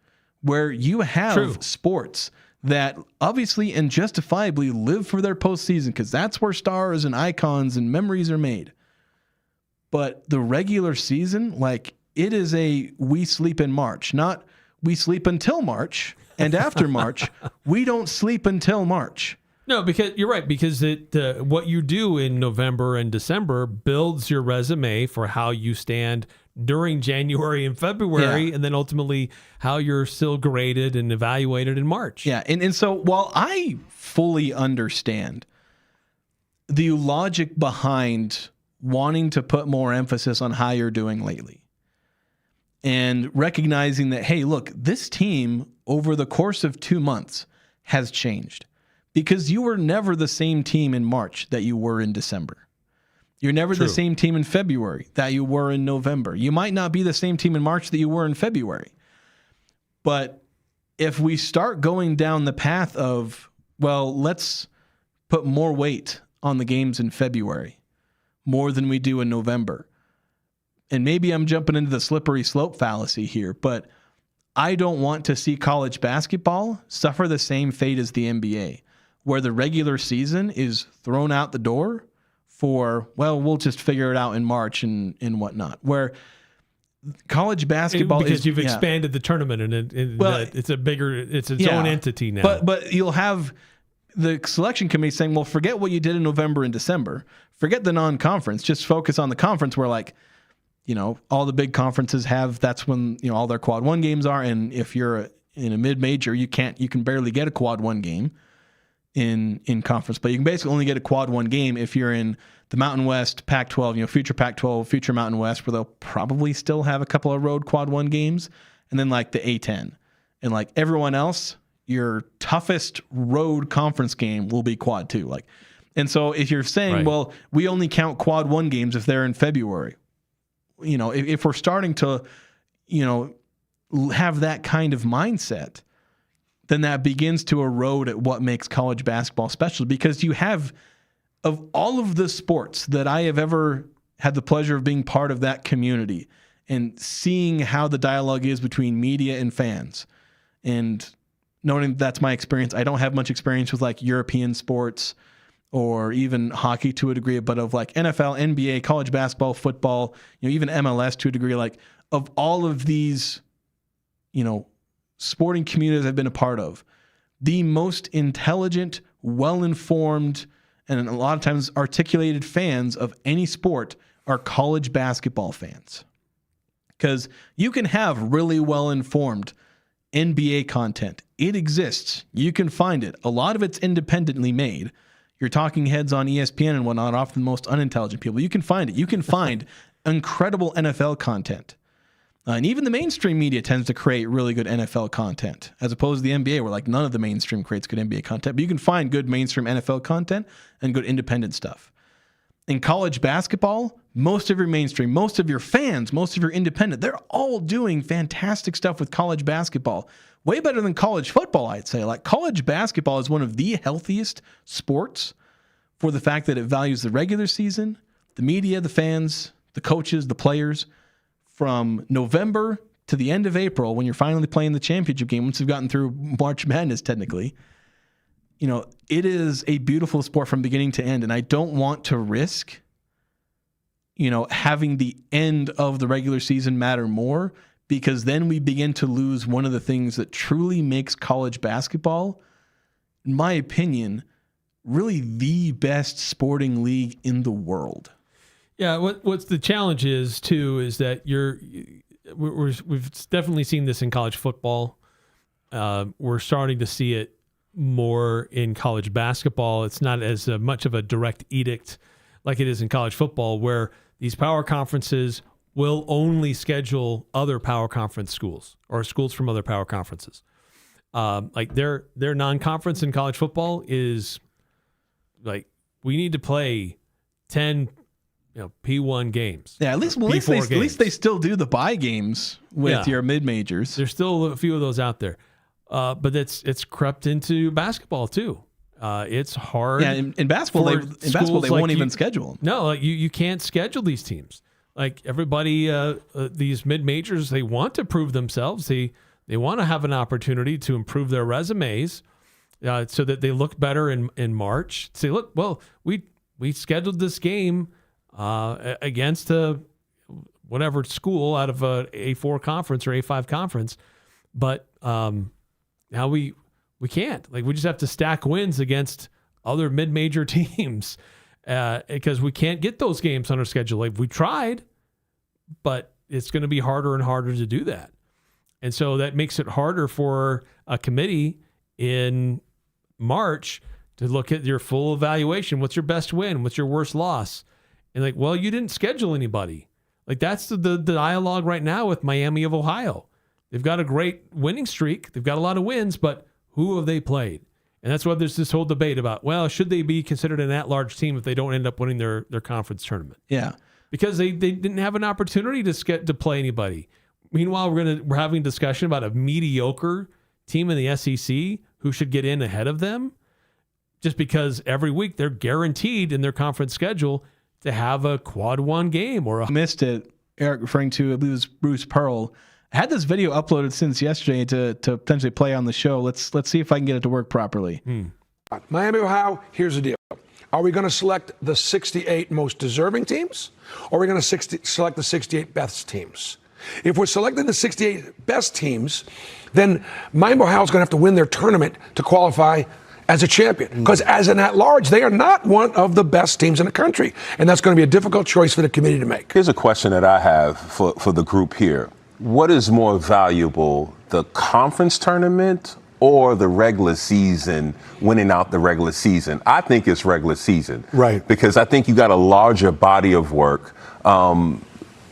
where you have sports that obviously and justifiably live for their postseason because that's where stars and icons and memories are made. But the regular season, like, it is we sleep in March, not we sleep until March, and after March, we don't sleep until March. No, because you're right. Because what you do in November and December builds your resume for how you stand during January and February, and then ultimately how you're still graded and evaluated in March. Yeah, and so while I fully understand the logic behind wanting to put more emphasis on how you're doing lately and recognizing that, hey, look, this team over the course of 2 months has changed. Because you were never the same team in March that you were in December. You're never the same team in February that you were in November. You might not be the same team in March that you were in February. But if we start going down the path of, well, let's put more weight on the games in February, more than we do in November. And maybe I'm jumping into the slippery slope fallacy here, but I don't want to see college basketball suffer the same fate as the NBA, where the regular season is thrown out the door for, well, we'll just figure it out in March and whatnot. Where college basketball because you've expanded the tournament and it's its own entity now. But you'll have the selection committee saying, well, forget what you did in November and December. Forget the non-conference. Just focus on the conference where, like, you know, all the big conferences have, that's when, you know, all their quad one games are. And if you're in a mid-major, you can barely get a quad one game in conference, but you can basically only get a quad one game if you're in the Mountain West, Pac-12, you know, future Pac-12, future Mountain West, where they'll probably still have a couple of road quad one games, and then like the A10. And like everyone else, your toughest road conference game will be quad two. Like, and so if you're saying, well, we only count quad one games if they're in February, you know, if we're starting to, you know, have that kind of mindset, then that begins to erode at what makes college basketball special. Because you have, of all of the sports that I have ever had the pleasure of being part of that community and seeing how the dialogue is between media and fans, and knowing that's my experience. I don't have much experience with like European sports or even hockey to a degree, but of like NFL, NBA, college basketball, football, you know, even MLS to a degree, like of all of these, you know, sporting communities I've been a part of, the most intelligent, well-informed, and a lot of times articulated fans of any sport are college basketball fans. Because you can have really well-informed NBA content. It exists. You can find it. A lot of it's independently made. Your talking heads on ESPN and whatnot, often the most unintelligent people. You can find it. You can find incredible NFL content. And even the mainstream media tends to create really good NFL content, as opposed to the NBA, where like none of the mainstream creates good NBA content. But you can find good mainstream NFL content and good independent stuff. In college basketball, most of your mainstream, most of your fans, most of your independent, they're all doing fantastic stuff with college basketball. Way better than college football, I'd say. Like, college basketball is one of the healthiest sports for the fact that it values the regular season, the media, the fans, the coaches, the players. From November to the end of April, when you're finally playing the championship game, once you've gotten through March Madness, technically, you know, it is a beautiful sport from beginning to end. And I don't want to risk, you know, having the end of the regular season matter more, because then we begin to lose one of the things that truly makes college basketball, in my opinion, really the best sporting league in the world. Yeah, what's the challenge is too is that we've definitely seen this in college football. We're starting to see it more in college basketball. It's not as much of a direct edict like it is in college football, where these power conferences will only schedule other power conference schools or schools from other power conferences. Like their non-conference in college football is like, we need to play 10 P1 games. Yeah, at least they still do the bye games with your mid majors. There's still a few of those out there, but it's crept into basketball too. It's hard. Yeah, in basketball they won't even schedule them. No, like you can't schedule these teams. Like everybody, these mid majors, they want to prove themselves. They want to have an opportunity to improve their resumes, so that they look better in March. Say, look, well, we scheduled this game against whatever school out of a A4 conference or A5 conference, but now we can't. Like, we just have to stack wins against other mid-major teams because we can't get those games on our schedule. Like, we tried, but it's going to be harder and harder to do that. And so that makes it harder for a committee in March to look at your full evaluation. What's your best win? What's your worst loss? And like, well, you didn't schedule anybody. Like, that's the dialogue right now with Miami of Ohio. They've got a great winning streak. They've got a lot of wins, but who have they played? And that's why there's this whole debate about, well, should they be considered an at-large team if they don't end up winning their conference tournament? Yeah. Because they didn't have an opportunity to play anybody. Meanwhile, we're having a discussion about a mediocre team in the SEC who should get in ahead of them, just because every week they're guaranteed in their conference schedule to have a quad one game or a missed it. Eric referring to, I believe it was Bruce Pearl. I had this video uploaded since yesterday to potentially play on the show. Let's see if I can get it to work properly. Miami, Ohio, here's the deal. Are we going to select the 68 most deserving teams, or are we going to select the 68 best teams? If we're selecting the 68 best teams, then Miami, Ohio is going to have to win their tournament to qualify as a champion. Because as an at-large, they are not one of the best teams in the country. And that's going to be a difficult choice for the committee to make. Here's a question that I have for the group here. What is more valuable, the conference tournament or the regular season, winning out the regular season? I think it's regular season. Right. Because I think you got a larger body of work.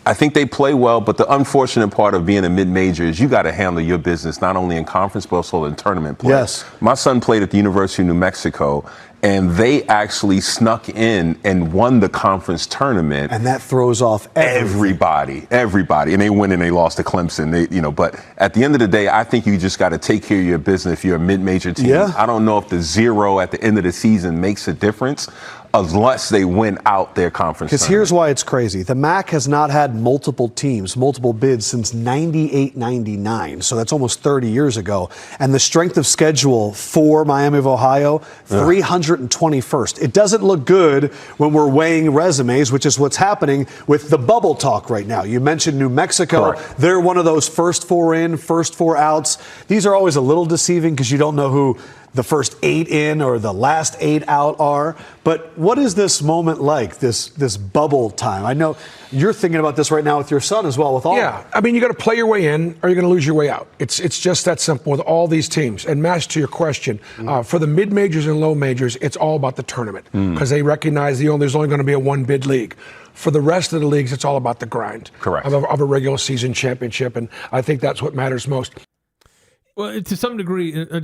I think they play well, but the unfortunate part of being a mid-major is you got to handle your business not only in conference, but also in tournament play. Yes. My son played at the University of New Mexico, and they actually snuck in and won the conference tournament. And that throws off everybody. And they win and they lost to Clemson. But at the end of the day, I think you just got to take care of your business if you're a mid-major team. Yeah. I don't know if the 0 at the end of the season makes a difference, unless they win out their conference. Because here's why it's crazy. The MAC has not had multiple teams, multiple bids since 98, 99. So that's almost 30 years ago. And the strength of schedule for Miami of Ohio, 321st. It doesn't look good when we're weighing resumes, which is what's happening with the bubble talk right now. You mentioned New Mexico. Correct. They're one of those first 4 in, first 4 outs. These are always a little deceiving because you don't know who the first 8 in or the last 8 out are. But what is this moment like, this bubble time? I know you're thinking about this right now with your son as well, with all. Yeah, I mean, you got to play your way in or you're going to lose your way out. It's just that simple with all these teams. And Matt, to your question, for the mid-majors and low majors, it's all about the tournament because they recognize there's only going to be a 1-bid league. For the rest of the leagues, it's all about the grind. Correct. Of a regular season championship, and I think that's what matters most. Well, to some degree, I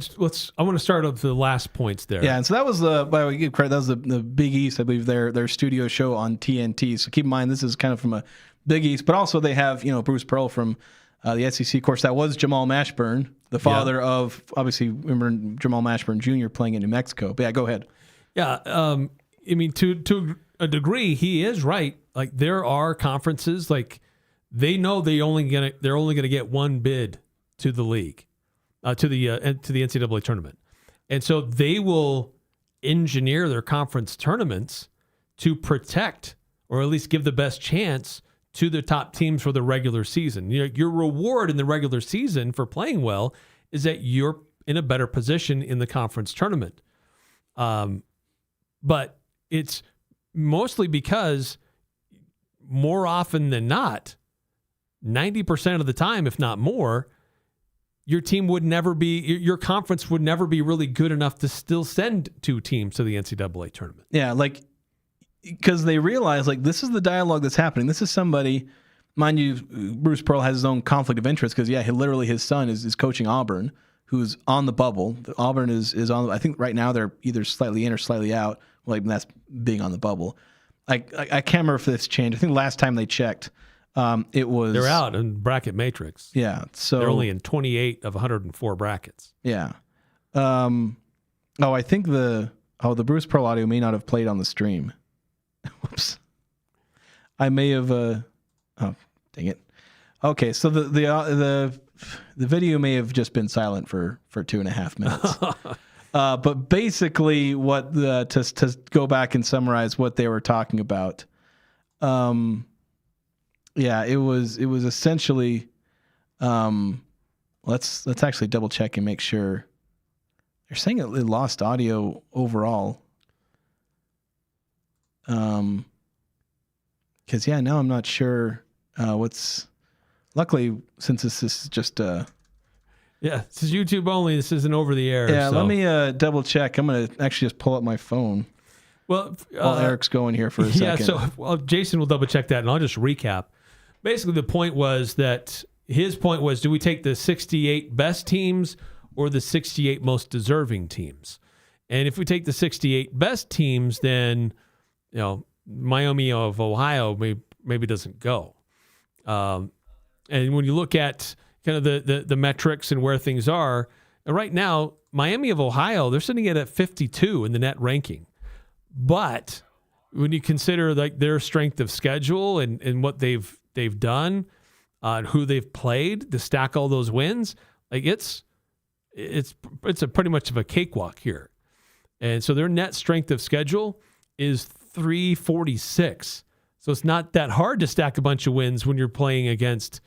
want to start with the last points there. Yeah, and so that was by the way, give credit, that was the Big East, I believe, their studio show on TNT. So keep in mind, this is kind of from a Big East, but also they have, Bruce Pearl from the SEC. Of course, that was Jamal Mashburn, the father of, obviously, remember Jamal Mashburn Jr. playing in New Mexico. But yeah, go ahead. Yeah, I mean, to a degree, he is right. Like, there are conferences, like, they know they're only gonna get 1 bid to the league. To the NCAA tournament. And so they will engineer their conference tournaments to protect or at least give the best chance to the top teams for the regular season. Your reward in the regular season for playing well is that you're in a better position in the conference tournament. But it's mostly because more often than not, 90% of the time, if not more, your conference would never be really good enough to still send 2 teams to the NCAA tournament. Yeah, because they realize, this is the dialogue that's happening. This is somebody, mind you, Bruce Pearl has his own conflict of interest because, literally his son is coaching Auburn, who's on the bubble. Auburn is on, I think right now they're either slightly in or slightly out. That's being on the bubble. I can't remember if it's changed. I think last time they checked, it was... They're out in bracket matrix. Yeah. So they're only in 28 of 104 brackets. Yeah. I think the Bruce Pearl audio may not have played on the stream. Whoops. I may have... dang it. Okay, so the video may have just been silent for 2.5 minutes. But basically, to go back and summarize what they were talking about... Yeah, it was essentially let's actually double check and make sure. They're saying it lost audio overall. Because now I'm not sure what's. Luckily, since this is just this is YouTube only. This isn't over the air. Yeah, so. let me double check. I'm gonna actually just pull up my phone. Well, while Eric's going here for a second. Yeah, so Jason will double check that, and I'll just recap. Basically, the point was that his point was: do we take the 68 best teams or the 68 most deserving teams? And if we take the 68 best teams, then Miami of Ohio maybe doesn't go. And when you look at kind of the metrics and where things are, right now, Miami of Ohio, they're sitting at 52 in the net ranking. But when you consider like their strength of schedule and what they've done, and who they've played to stack all those wins, like it's a pretty much of a cakewalk here. And so their net strength of schedule is 346. So it's not that hard to stack a bunch of wins when you're playing against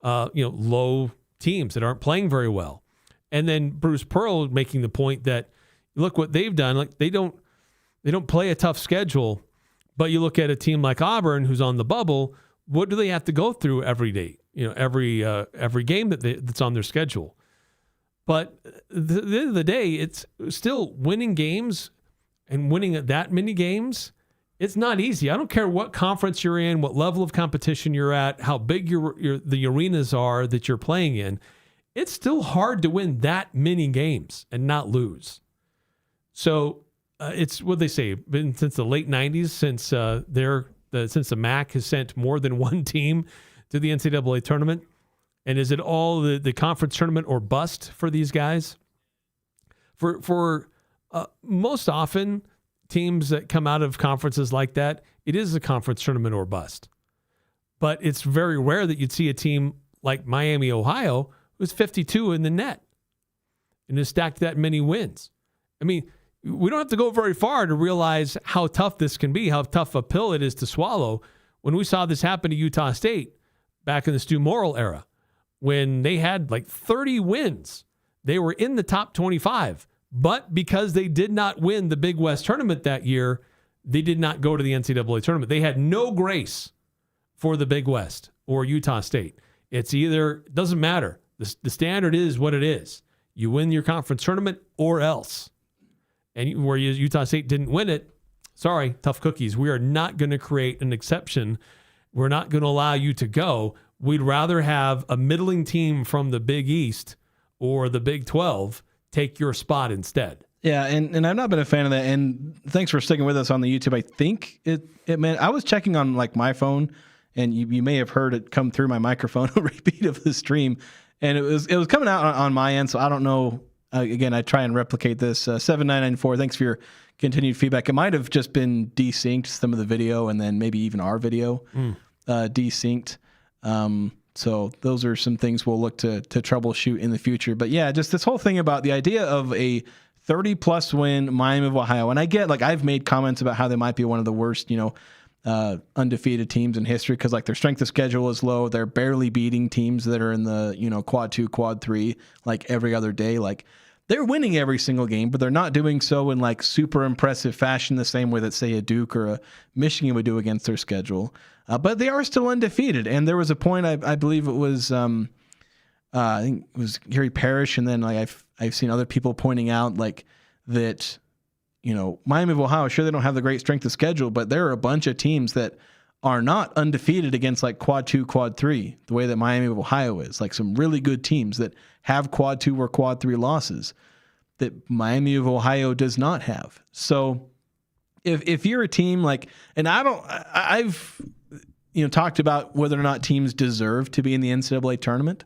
low teams that aren't playing very well. And then Bruce Pearl making the point that look what they've done. Like they don't play a tough schedule, but you look at a team like Auburn who's on the bubble. What do they have to go through every day? Every game that's on their schedule. But at the end of the day, it's still winning games and winning that many games. It's not easy. I don't care what conference you're in, what level of competition you're at, how big the arenas are that you're playing in. It's still hard to win that many games and not lose. So it's what they say, been since the late 90s, since the MAC has sent more than one team to the NCAA tournament. And is it all the conference tournament or bust for these guys? For most often, teams that come out of conferences like that, it is a conference tournament or bust. But it's very rare that you'd see a team like Miami, Ohio, who's 52 in the net and has stacked that many wins. I mean, we don't have to go very far to realize how tough this can be, how tough a pill it is to swallow. When we saw this happen to Utah State back in the Stu Morrill era, when they had like 30 wins, they were in the top 25. But because they did not win the Big West tournament that year, they did not go to the NCAA tournament. They had no grace for the Big West or Utah State. It's either, doesn't matter. The standard is what it is. You win your conference tournament or else. And where Utah State didn't win it, sorry, tough cookies. We are not going to create an exception. We're not going to allow you to go. We'd rather have a middling team from the Big East or the Big 12 take your spot instead. Yeah, and I've not been a fan of that. And thanks for sticking with us on the YouTube. I think it meant I was checking on like my phone, and you may have heard it come through my microphone, a repeat of the stream, and it was coming out on my end. So I don't know. Again, I try and replicate this. 7994. Thanks for your continued feedback. It might have just been desynced some of the video, and then maybe even our video desynced. So those are some things we'll look to troubleshoot in the future. But yeah, just this whole thing about the idea of a 30-plus win Miami of Ohio. And I get, like, I've made comments about how they might be one of the worst, undefeated teams in history because, like, their strength of schedule is low. They're barely beating teams that are in the, quad 2, quad 3, like, every other day. Like, they're winning every single game, but they're not doing so in, like, super impressive fashion the same way that, say, a Duke or a Michigan would do against their schedule. But they are still undefeated. And there was a point, I believe it was, I think it was Gary Parrish, and then like I've seen other people pointing out like that, Miami of Ohio, sure they don't have the great strength of schedule, but there are a bunch of teams that are not undefeated against like quad 2, quad 3, the way that Miami of Ohio is. Like some really good teams that have quad 2 or quad 3 losses that Miami of Ohio does not have. So if you're a team like, and I've talked about whether or not teams deserve to be in the NCAA tournament.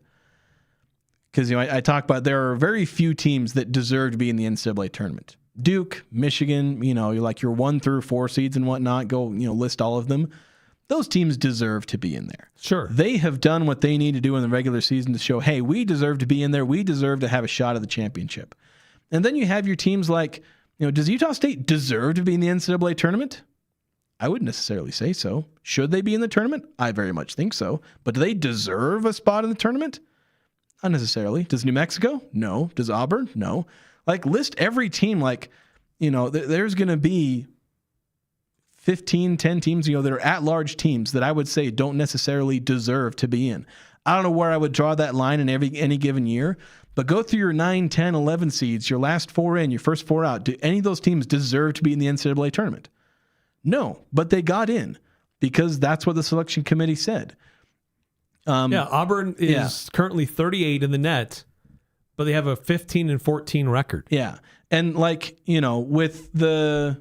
Because, I talk about there are very few teams that deserve to be in the NCAA tournament. Duke, Michigan, you're like your 1 through 4 seeds and whatnot, go, list all of them. Those teams deserve to be in there. Sure. They have done what they need to do in the regular season to show, hey, we deserve to be in there. We deserve to have a shot at the championship. And then you have your teams like, does Utah State deserve to be in the NCAA tournament? I wouldn't necessarily say so. Should they be in the tournament? I very much think so. But do they deserve a spot in the tournament? Not necessarily. Does New Mexico? No. Does Auburn? No. Like, list every team. Like, there's going to be 10 teams, that are at-large teams that I would say don't necessarily deserve to be in. I don't know where I would draw that line in any given year, but go through your 9, 10, 11 seeds, your last 4 in, your first 4 out. Do any of those teams deserve to be in the NCAA tournament? No, but they got in because that's what the selection committee said. Auburn is currently 38 in the net, but they have a 15-14 record. Yeah. And with the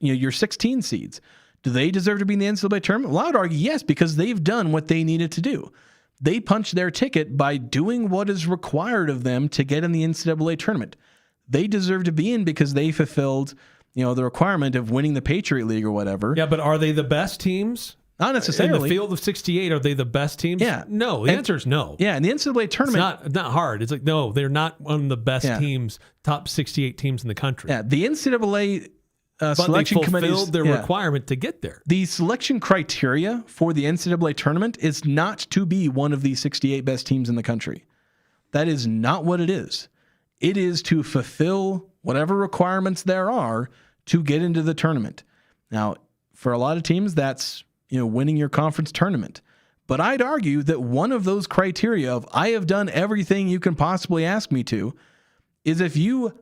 your 16 seeds, do they deserve to be in the NCAA tournament? Well, I would argue yes, because they've done what they needed to do. They punched their ticket by doing what is required of them to get in the NCAA tournament. They deserve to be in because they fulfilled, the requirement of winning the Patriot League or whatever. Yeah, but are they the best teams? Not necessarily. In the field of 68, are they the best teams? Yeah. No, the answer is no. Yeah, in the NCAA tournament. It's not hard. It's like, no, they're not one of the best teams, top 68 teams in the country. Yeah, the NCAA selection committee fulfilled their requirement to get there. The selection criteria for the NCAA tournament is not to be one of the 68 best teams in the country. That is not what it is. It is to fulfill whatever requirements there are to get into the tournament. Now, for a lot of teams, that's winning your conference tournament. But I'd argue that one of those criteria of I have done everything you can possibly ask me to is if you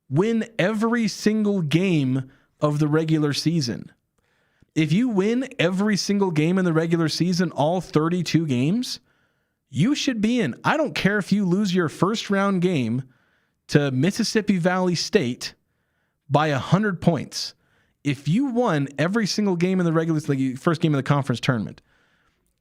win every single game of the regular season. If you win every single game in the regular season, all 32 games, you should be in. I don't care if you lose your first round game to Mississippi Valley State by 100 points. If you won every single game in the regular, first game of the conference tournament.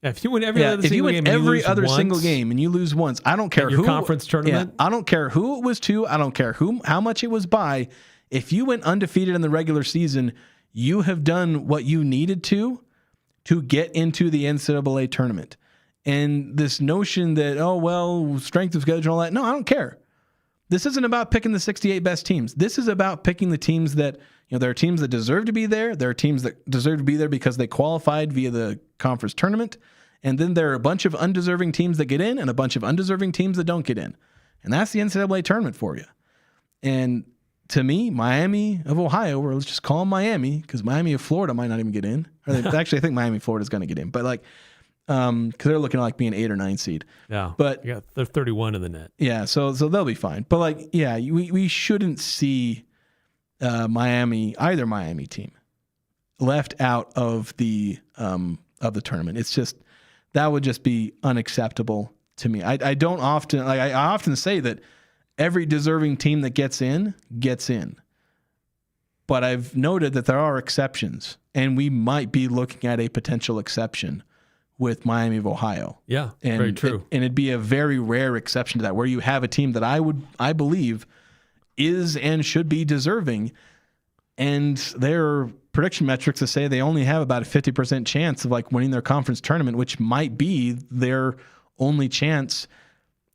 If you win every other single game and you lose once, I don't care who conference tournament. I don't care who it was to. I don't care how much it was by. If you went undefeated in the regular season, you have done what you needed to get into the NCAA tournament. And this notion that strength of schedule and all that. No, I don't care. This isn't about picking the 68 best teams. This is about picking the teams that. There are teams that deserve to be there. There are teams that deserve to be there because they qualified via the conference tournament. And then there are a bunch of undeserving teams that get in and a bunch of undeserving teams that don't get in. And that's the NCAA tournament for you. And to me, Miami of Ohio, or let's just call them Miami, because Miami of Florida might not even get in. Actually, I think Miami of Florida is going to get in. But because they're looking like being 8 or 9 seed. Yeah. But they're 31 in the net. Yeah. So they'll be fine. But we shouldn't see either Miami team left out of the tournament. It's just, that would just be unacceptable to me. I often say that every deserving team that gets in. But I've noted that there are exceptions, and we might be looking at a potential exception with Miami of Ohio. Yeah, very true. And it'd be a very rare exception to that, where you have a team that I believe is and should be deserving, and their prediction metrics to say they only have about a 50% chance of winning their conference tournament, which might be their only chance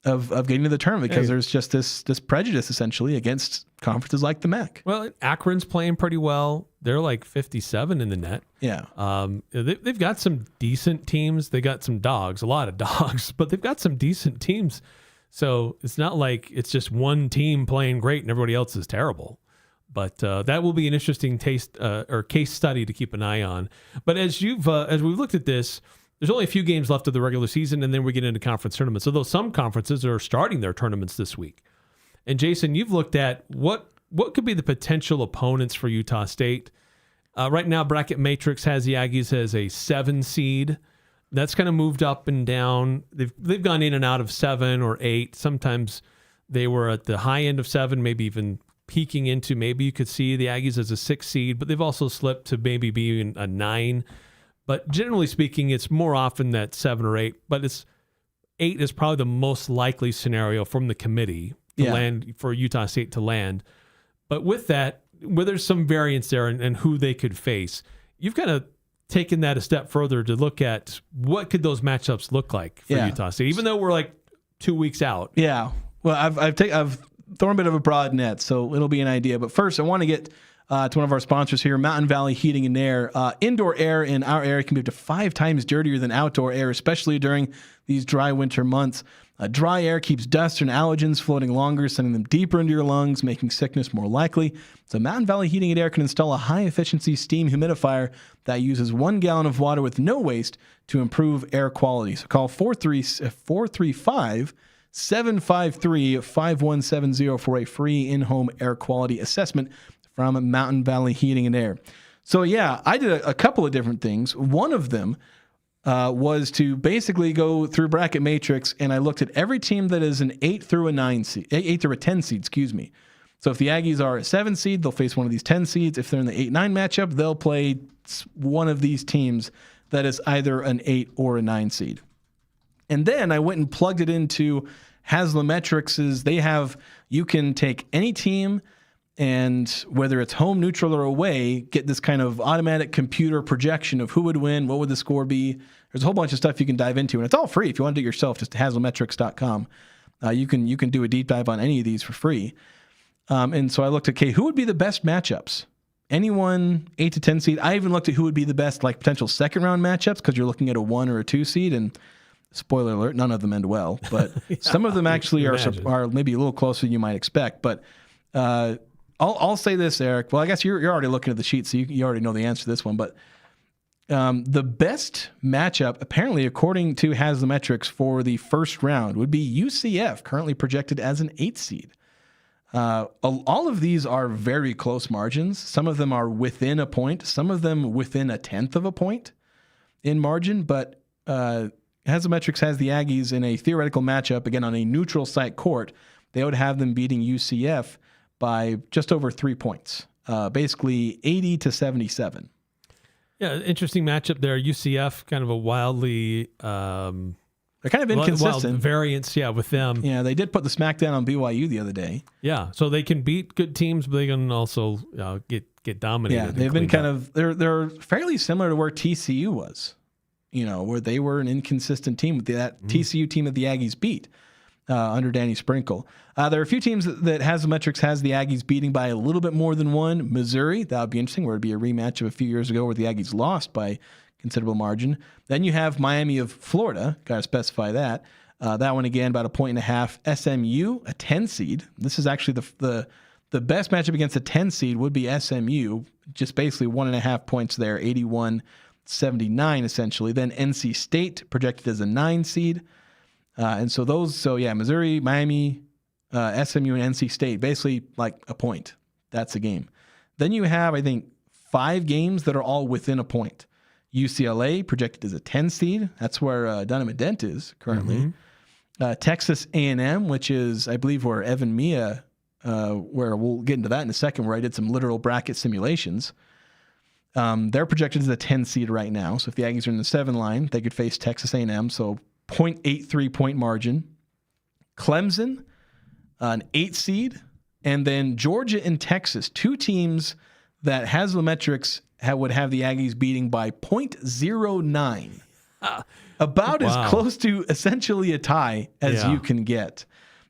of getting to the tournament, because there's just this prejudice essentially against conferences like the MAC. Well, Akron's playing pretty well. They're like 57 in the net. Yeah. They've got some decent teams. They got some dogs, a lot of dogs, but they've got some decent teams. So it's not like it's just one team playing great and everybody else is terrible. But that will be an interesting case study to keep an eye on. But as we've looked at this, there's only a few games left of the regular season, and then we get into conference tournaments. So some conferences are starting their tournaments this week. And Jason, you've looked at what could be the potential opponents for Utah State. Right now, Bracket Matrix has the Aggies as a 7 seed. That's kind of moved up and down. They've gone in and out of 7 or 8. Sometimes they were at the high end of 7, maybe even peeking into, maybe you could see the Aggies as a 6 seed, but they've also slipped to maybe being a 9. But generally speaking, it's more often that 7 or 8. But 8 is probably the most likely scenario from the committee to land for Utah State to land. But with that, where there's some variance there and who they could face, you've kind of taken that a step further to look at what could those matchups look like for Utah State, even though we're like 2 weeks out. Yeah. Well, I've thrown a bit of a broad net, so it'll be an idea. But first, I want to get It's one of our sponsors here, Mountain Valley Heating and Air. Indoor air in our area can be up to 5 times dirtier than outdoor air, especially during these dry winter months. Dry air keeps dust and allergens floating longer, sending them deeper into your lungs, making sickness more likely. So Mountain Valley Heating and Air can install a high-efficiency steam humidifier that uses 1 gallon of water with no waste to improve air quality. So call 435-753-5170 for a free in-home air quality assessment from Mountain Valley Heating and Air. So yeah, I did a couple of different things. One of them was to basically go through bracket matrix, and I looked at every team that is an 8 through a 10 seed, excuse me. So if the Aggies are a 7 seed, they'll face one of these 10 seeds. If they're in the 8-9 matchup, they'll play one of these teams that is either an 8 or a 9 seed. And then I went and plugged it into Haslametrics. You can take any team, and whether it's home, neutral, or away, get this kind of automatic computer projection of who would win, what would the score be. There's a whole bunch of stuff you can dive into, and it's all free. If you want to do it yourself, just haslametrics.com. You can do a deep dive on any of these for free. And so I looked at, okay, who would be the best matchups? Anyone 8 to 10 seed. I even looked at who would be the best potential second round matchups, because you're looking at a 1 or a 2 seed, and spoiler alert, none of them end well. But some of them actually are maybe a little closer than you might expect. But I'll say this, Eric. Well, I guess you're already looking at the sheet, so you already know the answer to this one. But the best matchup, apparently, according to Haslametrics, for the first round would be UCF, currently projected as an 8 seed. All of these are very close margins. Some of them are within a point. Some of them within a 1/10 of a point in margin. But Haslametrics has the Aggies in a theoretical matchup, again, on a neutral site court. They would have them beating UCF by just over 3 points, basically 80 to 77. Yeah, interesting matchup there. UCF, kind of a wildly they're kind of inconsistent. Wild variance, with them. Yeah, they did put the smackdown on BYU the other day. Yeah, so they can beat good teams, but they can also get dominated. Yeah, they've been they're fairly similar to where TCU was, where they were an inconsistent team with that TCU team that the Aggies beat under Danny Sprinkle. There are a few teams that Haslametrics has the Aggies beating by a little bit more than one. Missouri, that would be interesting, where it'd be a rematch of a few years ago where the Aggies lost by considerable margin. Then you have Miami of Florida. Got to specify that. That one, again, about 1.5 points. SMU, a 10 seed. This is actually the best matchup against a 10 seed would be SMU. Just basically 1.5 points there, 81-79 essentially. Then NC State projected as a 9 seed. Missouri, Miami, SMU, and NC State, basically like a point. That's a game. Then you have, I think, 5 games that are all within a point. UCLA projected as a 10 seed. That's where Dunham and Dent is currently. Texas A&M, which is, I believe, where Evan Mia, where we'll get into that in a second, where I did some literal bracket simulations. They're projected as a 10 seed right now. So if the Aggies are in the 7 line, they could face Texas A&M. So 0.83 point margin. Clemson, an 8 seed. And then Georgia and Texas, 2 teams that Haslametrics would have the Aggies beating by 0.09. About as close to essentially a tie as you can get.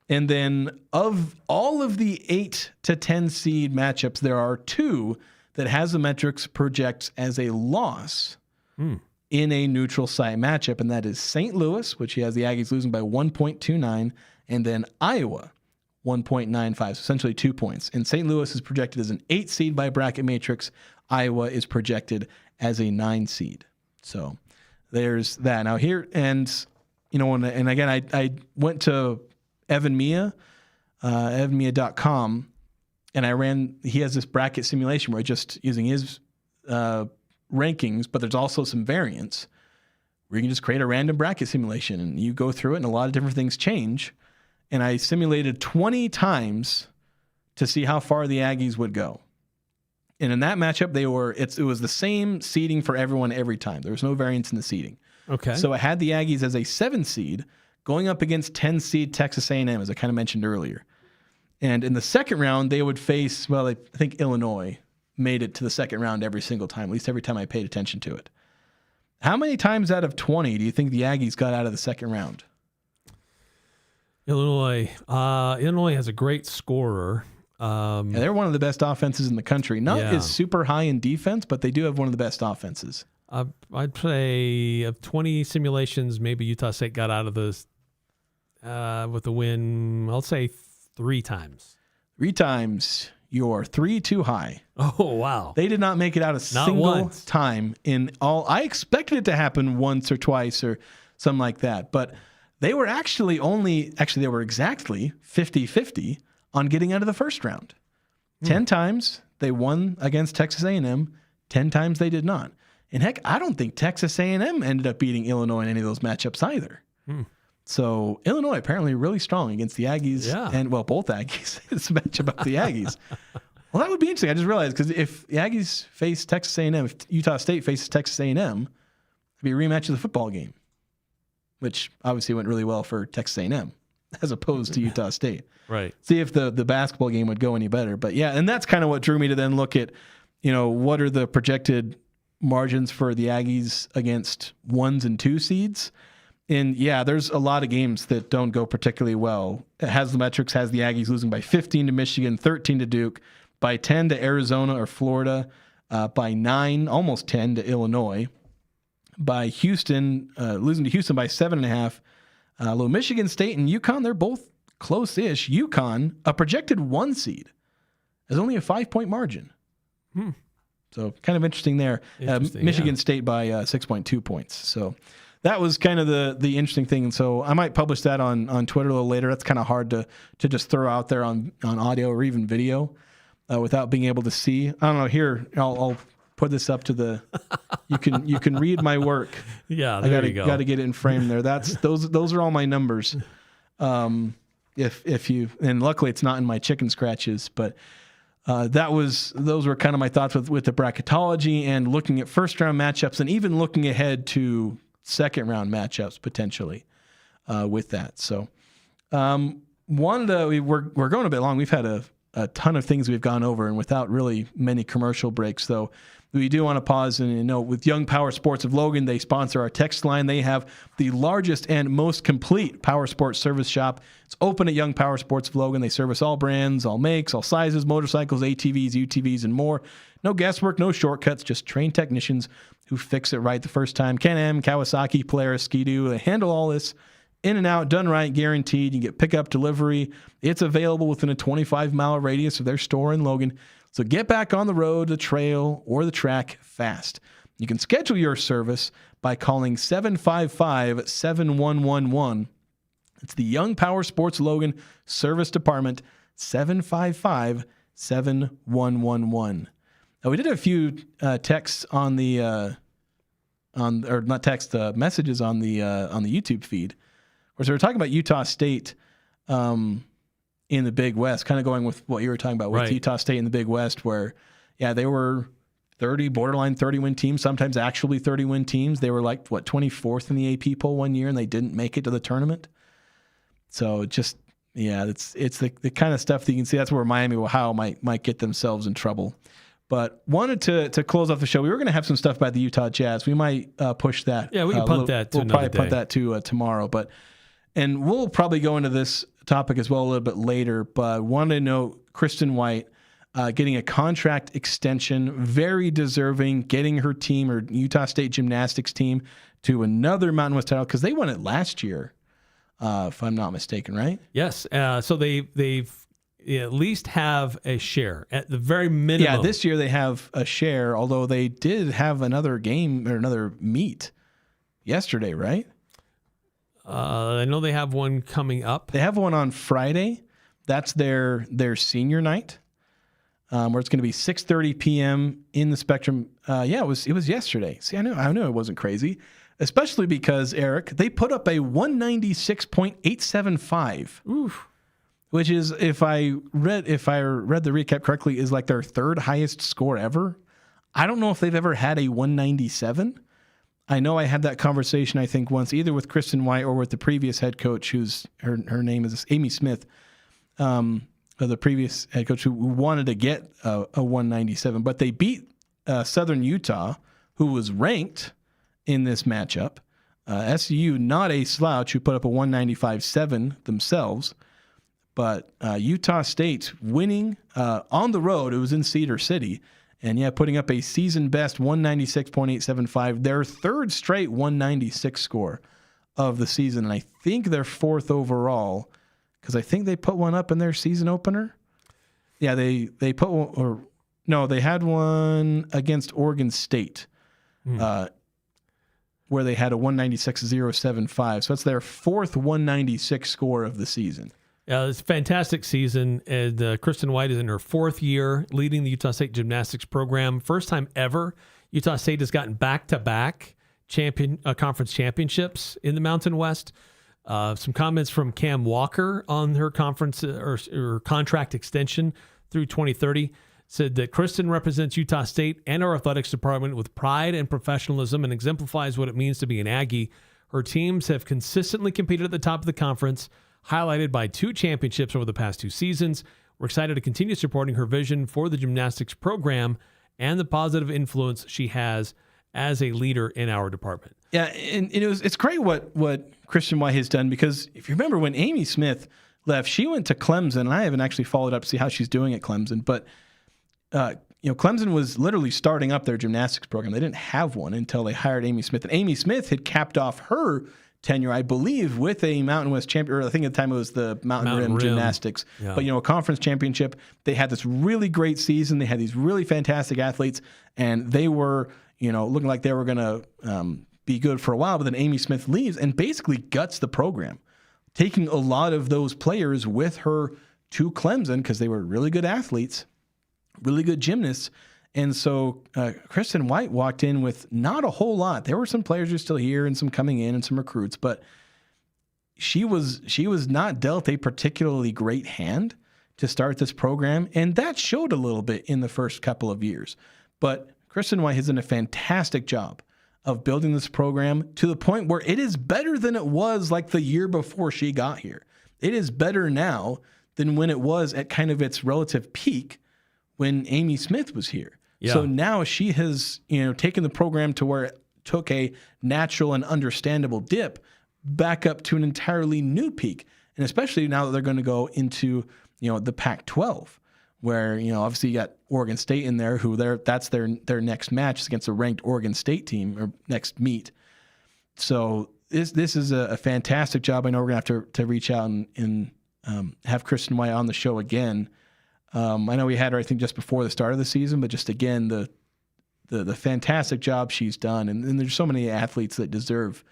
And then of all of the 8 to 10 seed matchups, there are 2 that Haslametrics projects as a loss in a neutral site matchup, and that is St. Louis, which he has the Aggies losing by 1.29, and then Iowa, 1.95, so essentially 2 points. And St. Louis is projected as an 8 seed by Bracket Matrix. Iowa is projected as a 9 seed. So there's that. Now here, and again, I went to Evan Mia, evanmia.com, and he has this bracket simulation where just using his rankings, but there's also some variance where you can just create a random bracket simulation and you go through it and a lot of different things change. And I simulated 20 times to see how far the Aggies would go. And in that matchup, it was the same seeding for everyone every time. There was no variance in the seeding. Okay. So I had the Aggies as a 7 seed going up against 10 seed Texas A&M, as I kind of mentioned earlier. And in the second round, they would face, I think Illinois made it to the second round every single time, at least every time I paid attention to it. How many times out of 20 do you think the Aggies got out of the second round? Illinois has a great scorer. Yeah, they're one of the best offenses in the country. Not as super high in defense, but they do have one of the best offenses. I'd say of 20 simulations, maybe Utah State got out of this with the win, I'll say 3 times. 3 times. You're 3 too high. Oh, wow. They did not make it out a single time in all. I expected it to happen once or twice or something like that, but they were actually they were exactly 50-50 on getting out of the first round. 10 times they won against Texas A&M. 10 times they did not. And heck, I don't think Texas A&M ended up beating Illinois in any of those matchups either. So Illinois apparently really strong against the Aggies, and both Aggies. It's a matchup of the Aggies. Well, that would be interesting. I just realized because if the Aggies face Texas A&M, if Utah State faces Texas A&M, it'd be a rematch of the football game, which obviously went really well for Texas A&M as opposed to Utah State. Right. See if the basketball game would go any better. But yeah, and that's kind of what drew me to then look at, what are the projected margins for the Aggies against 1s and 2 seeds. And yeah, there's a lot of games that don't go particularly well. Has the metrics has the Aggies losing by 15 to Michigan, 13 to Duke, by 10 to Arizona or Florida, by 9, almost 10 to Illinois, by Houston, losing to Houston by 7.5. Michigan State and UConn, they're both close-ish. UConn, a projected 1 seed, is only a 5-point margin. So kind of interesting there. Michigan State by 6.2 points. So that was kind of the interesting thing. And so I might publish that on Twitter a little later. That's kind of hard to just throw out there on audio or even video without being able to see. I don't know. Here, I'll put this up to the. You can read my work. Yeah, there you go. Got to get it in frame there. Those are all my numbers. If you, and luckily it's not in my chicken scratches, but those were kind of my thoughts with the bracketology and looking at first round matchups and even looking ahead to second round matchups potentially with that. So we're going a bit long. We've had a ton of things we've gone over, and without really many commercial breaks, though. We do want to pause and with Young Power Sports of Logan, they sponsor our text line. They have the largest and most complete power sports service shop. It's open at Young Power Sports of Logan. They service all brands, all makes, all sizes, motorcycles, ATVs, UTVs, and more. No guesswork, no shortcuts, just trained technicians who fix it right the first time. Can-Am, Kawasaki, Polaris, Ski-Doo, they handle all this in and out, done right, guaranteed. You get pickup, delivery. It's available within a 25-mile radius of their store in Logan. So get back on the road, the trail, or the track fast. You can schedule your service by calling 755-7111. It's the Young Power Sports Logan Service Department, 755-7111. Now, we did a few texts on the messages on the YouTube feed. Of course, we were talking about Utah State in the Big West, kind of going with what you were talking about with Utah State in the Big West, where, they were borderline 30-win teams, sometimes actually 30-win teams. They were 24th in the AP poll one year, and they didn't make it to the tournament. So it's the kind of stuff that you can see. That's where Miami, Ohio might get themselves in trouble. But wanted to close off the show. We were going to have some stuff about the Utah Jazz. We might push that. Yeah, we can punt that to another day. We'll probably punt that to tomorrow. And we'll probably go into this topic as well a little bit later. But wanted to know Kristin White getting a contract extension, very deserving, getting her team, or Utah State Gymnastics team, to another Mountain West title because they won it last year, if I'm not mistaken, right? Yes. So they've at least have a share at the very minimum. Yeah, this year they have a share, although they did have another game or another meet yesterday, right? I know they have one coming up. They have one on Friday. That's their senior night, where it's going to be 6:30 p.m. in the Spectrum. It was yesterday. See, I knew it wasn't crazy, especially because, Eric, they put up a 196.875. Oof. Which is, if I read the recap correctly, is like their third highest score ever. I don't know if they've ever had a 197. I know I had that conversation, I think, once, either with Kristin White or with the previous head coach, who's her name is Amy Smith, the previous head coach who wanted to get a 197. But they beat Southern Utah, who was ranked in this matchup. SU, not a slouch, who put up a 195.7 themselves. But Utah State winning on the road, it was in Cedar City, and putting up a season best 196.875, their third straight 196 score of the season, and I think they're fourth overall because I think they put one up in their season opener. Yeah, they put one, or no, they had one against Oregon State, where they had a 196.075. So that's their fourth 196 score of the season. Yeah, it's a fantastic season. And Kristin White is in her fourth year leading the Utah State Gymnastics program. First time ever Utah State has gotten back-to-back conference championships in the Mountain West. Some comments from Cam Walker on her conference or contract extension through 2030 said that Kristin represents Utah State and our athletics department with pride and professionalism and exemplifies what it means to be an Aggie. Her teams have consistently competed at the top of the conference, highlighted by 2 championships over the past 2 seasons. We're excited to continue supporting her vision for the gymnastics program and the positive influence she has as a leader in our department. Yeah, and it's great what Kristin White has done, because if you remember when Amy Smith left, she went to Clemson, and I haven't actually followed up to see how she's doing at Clemson, but Clemson was literally starting up their gymnastics program. They didn't have one until they hired Amy Smith, and Amy Smith had capped off her tenure, I believe, with a Mountain West champion, or I think at the time it was the Mountain Rim Gymnastics. Yeah. But, a conference championship. They had this really great season. They had these really fantastic athletes, and they were, looking like they were going to be good for a while. But then Amy Smith leaves and basically guts the program, taking a lot of those players with her to Clemson because they were really good athletes, really good gymnasts. And so Kristin White walked in with not a whole lot. There were some players who are still here and some coming in and some recruits, but she was not dealt a particularly great hand to start this program, and that showed a little bit in the first couple of years. But Kristin White has done a fantastic job of building this program to the point where it is better than it was like the year before she got here. It is better now than when it was at kind of its relative peak when Amy Smith was here. Yeah. So now she has, taken the program to where it took a natural and understandable dip back up to an entirely new peak. And especially now that they're going to go into, the Pac-12, where, obviously you got Oregon State in there, that's their next match against a ranked Oregon State team, or next meet. So this is a fantastic job. I know we're going to have to reach out and have Kristin White on the show again. I know we had her, I think, just before the start of the season, but just again, the fantastic job she's done. And there's so many athletes that deserve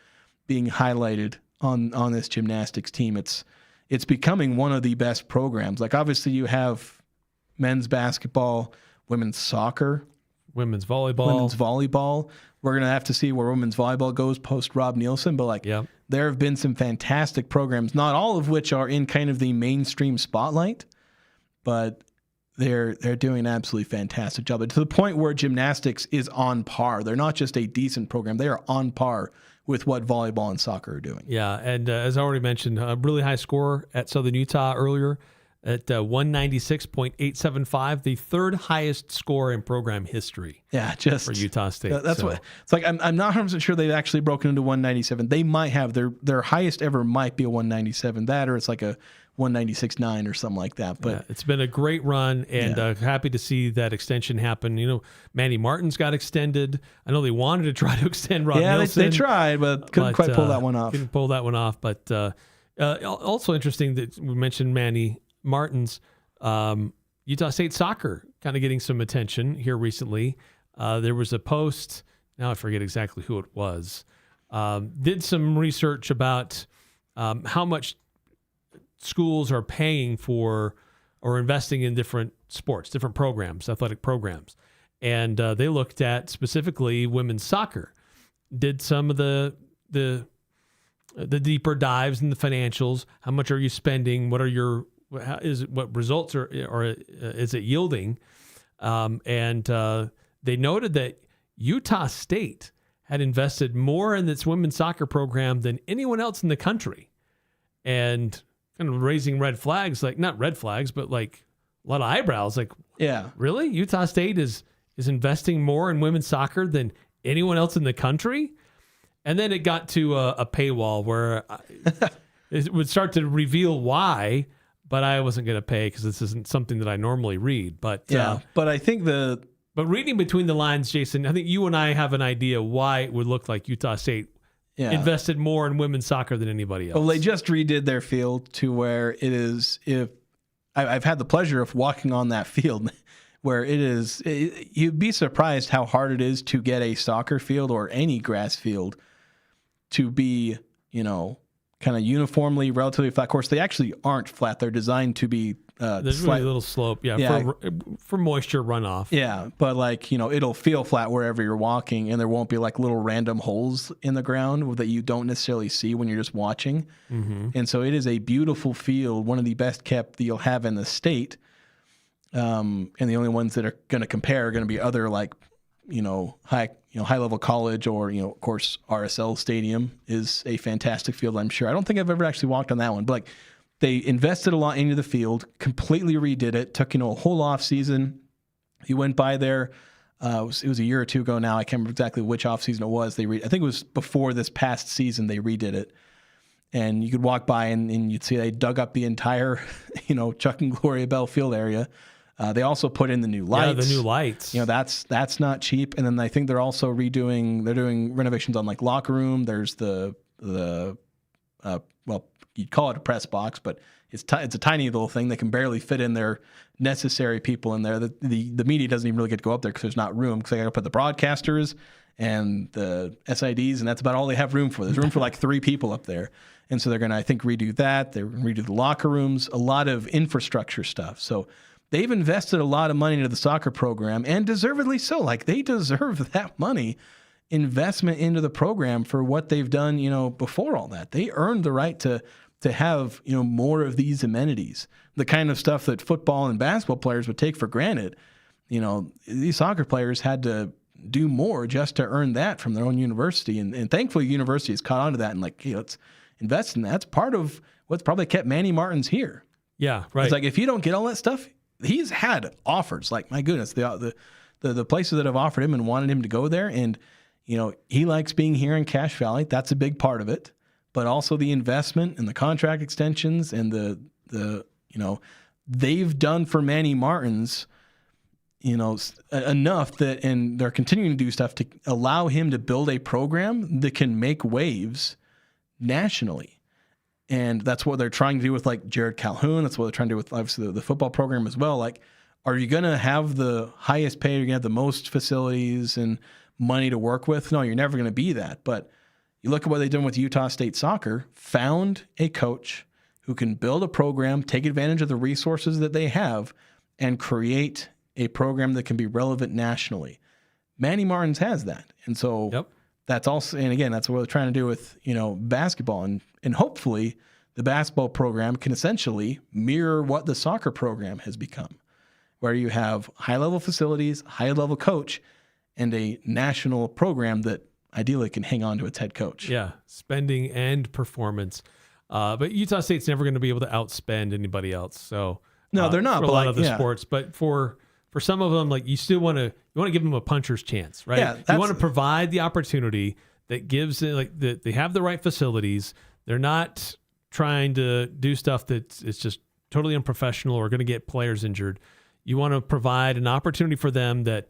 being highlighted on this gymnastics team. It's becoming one of the best programs. Like, obviously you have men's basketball, women's soccer, women's volleyball. We're going to have to see where women's volleyball goes post Rob Nielsen, but there have been some fantastic programs, not all of which are in kind of the mainstream spotlight, but they're doing an absolutely fantastic job. But to the point where gymnastics is on par. They're not just a decent program. They are on par with what volleyball and soccer are doing. Yeah, and as I already mentioned, a really high score at Southern Utah earlier at 196.875, the third highest score in program history. Yeah, just for Utah State. That's what it's like. I'm not 100% sure they've actually broken into 197. They might have. Their highest ever might be a 197. That, or it's like a 196.9 or something like that. But it's been a great run, and happy to see that extension happen. Manny Martin's got extended. I know they wanted to try to extend Rob Nielsen. They tried, but couldn't quite pull that one off. Couldn't pull that one off. But also interesting that we mentioned Manny Martin's. Utah State soccer kind of getting some attention here recently. There was a post, now I forget exactly who it was, did some research about how much schools are paying for or investing in different sports, different programs, athletic programs. And they looked at specifically women's soccer, did some of the deeper dives in the financials. How much are you spending? What results is it yielding? And they noted that Utah State had invested more in its women's soccer program than anyone else in the country, and kind of raising red flags, like not red flags, but like a lot of eyebrows. Like, yeah, really? Utah State is investing more in women's soccer than anyone else in the country? And then it got to a paywall where it would start to reveal why. but I wasn't going to pay because this isn't something that I normally read. But but I think but reading between the lines, Jason, I think you and I have an idea why it would look like Utah State invested more in women's soccer than anybody else. Well, they just redid their field to where it is. If I've had the pleasure of walking on that field, where it is, you'd be surprised how hard it is to get a soccer field or any grass field to be, kind of uniformly relatively flat. Of course, they actually aren't flat. They're designed to be there's really a little slope, for moisture runoff. Yeah, but it'll feel flat wherever you're walking, and there won't be like little random holes in the ground that you don't necessarily see when you're just watching. Mm-hmm. And so it is a beautiful field, one of the best kept that you'll have in the state. And the only ones that are going to compare are going to be other high level college or of course RSL Stadium is a fantastic field. I'm sure. I don't think I've ever actually walked on that one, but they invested a lot into the field, completely redid it, took a whole off season. You went by there. It was a year or two ago now. I can't remember exactly which off season it was. I think it was before this past season they redid it. And you could walk by and you'd see they dug up the entire, Chuck and Gloria Bell Field area. They also put in the new lights. Yeah, the new lights. That's not cheap. And then I think they're also doing renovations on like locker room. There's the you'd call it a press box, but it's a tiny little thing that can barely fit in their necessary people in there. The media doesn't even really get to go up there because there's not room, because they got to put the broadcasters and the SIDs, and that's about all they have room for. There's room for like 3 people up there. And so they're going to, I think, redo that. They're going to redo the locker rooms, a lot of infrastructure stuff. So they've invested a lot of money into the soccer program, and deservedly so. Like, they deserve that money, investment into the program for what they've done, before all that. They earned the right to have, more of these amenities, the kind of stuff that football and basketball players would take for granted. These soccer players had to do more just to earn that from their own university. And thankfully, university has caught on to that and let's invest in that. That's part of what's probably kept Manny Martins here. Yeah, right. It's like, if you don't get all that stuff, he's had offers. Like, my goodness, the places that have offered him and wanted him to go there. And, he likes being here in Cache Valley. That's a big part of it. But also the investment and the contract extensions and the they've done for Manny Martins, enough that, and they're continuing to do stuff to allow him to build a program that can make waves nationally. And that's what they're trying to do with like Jared Calhoun. That's what they're trying to do with obviously the football program as well. Like, are you going to have the highest pay? You're going to have the most facilities and money to work with? No, you're never going to be that. But you look at what they've done with Utah State soccer, found a coach who can build a program, take advantage of the resources that they have, and create a program that can be relevant nationally. Manny Martins has that. And so that's also, and again, that's what they're trying to do with, basketball. And hopefully the basketball program can essentially mirror what the soccer program has become, where you have high-level facilities, high-level coach, and a national program that ideally can hang on to its head coach. Yeah, spending and performance. But Utah State's never going to be able to outspend anybody else. So no, they're not. For a lot of the sports, but for some of them, like, you still want to give them a puncher's chance, right? Yeah, you want to provide the opportunity that gives it, that they have the right facilities. They're not trying to do stuff that's it's just totally unprofessional or going to get players injured. You want to provide an opportunity for them that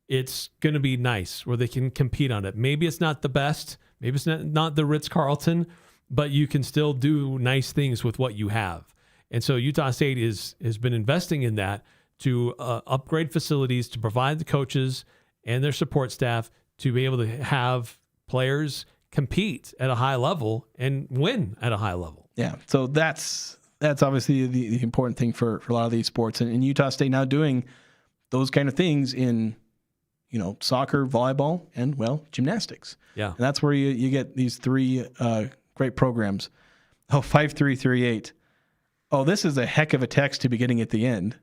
it's going to be nice, where they can compete on it. Maybe it's not the best. Maybe it's not the Ritz-Carlton, but you can still do nice things with what you have. And so Utah State has been investing in that to upgrade facilities, to provide the coaches and their support staff to be able to have players compete at a high level and win at a high level. Yeah, so that's obviously the important thing for a lot of these sports. And Utah State now doing those kind of things in soccer, volleyball, and, gymnastics. Yeah. And that's where you get these 3 great programs. 5338. Oh, this is a heck of a text to be getting at the end.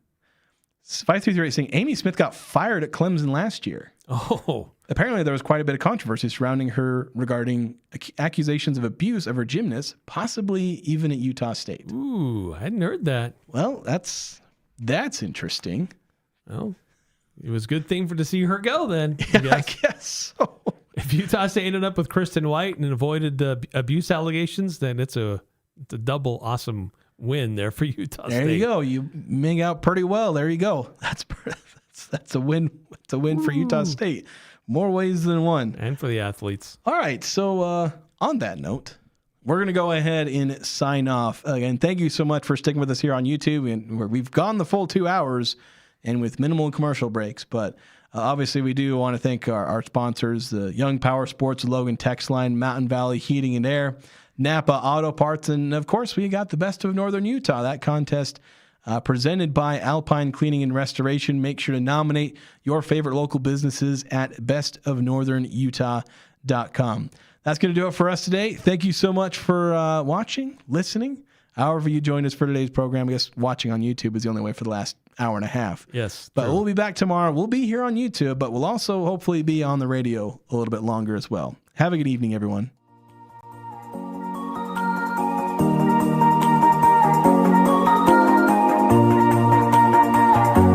5338 saying Amy Smith got fired at Clemson last year. Oh. Apparently there was quite a bit of controversy surrounding her regarding accusations of abuse of her gymnasts, possibly even at Utah State. Ooh, I hadn't heard that. Well, that's interesting. Well, it was a good thing to see her go then. Yeah, I guess so. If Utah State ended up with Kristin White and avoided the abuse allegations, then it's a double awesome win there for Utah State. There you go. You ming out pretty well. There you go. That's a win. It's a win for Utah State. More ways than one. And for the athletes. All right. So on that note, we're going to go ahead and sign off. Again, thank you so much for sticking with us here on YouTube. And we've gone the full 2 hours and with minimal commercial breaks. But obviously, we do want to thank our sponsors, the Young Power Sports, Logan Text Line, Mountain Valley Heating and Air, Napa Auto Parts, and of course, we got the Best of Northern Utah. That contest presented by Alpine Cleaning and Restoration. Make sure to nominate your favorite local businesses at bestofnorthernutah.com. That's going to do it for us today. Thank you so much for watching, listening. However you joined us for today's program. I guess watching on YouTube is the only way for the last hour and a half. Yes. But we'll be back tomorrow. We'll be here on YouTube, but we'll also hopefully be on the radio a little bit longer as well. Have a good evening, everyone.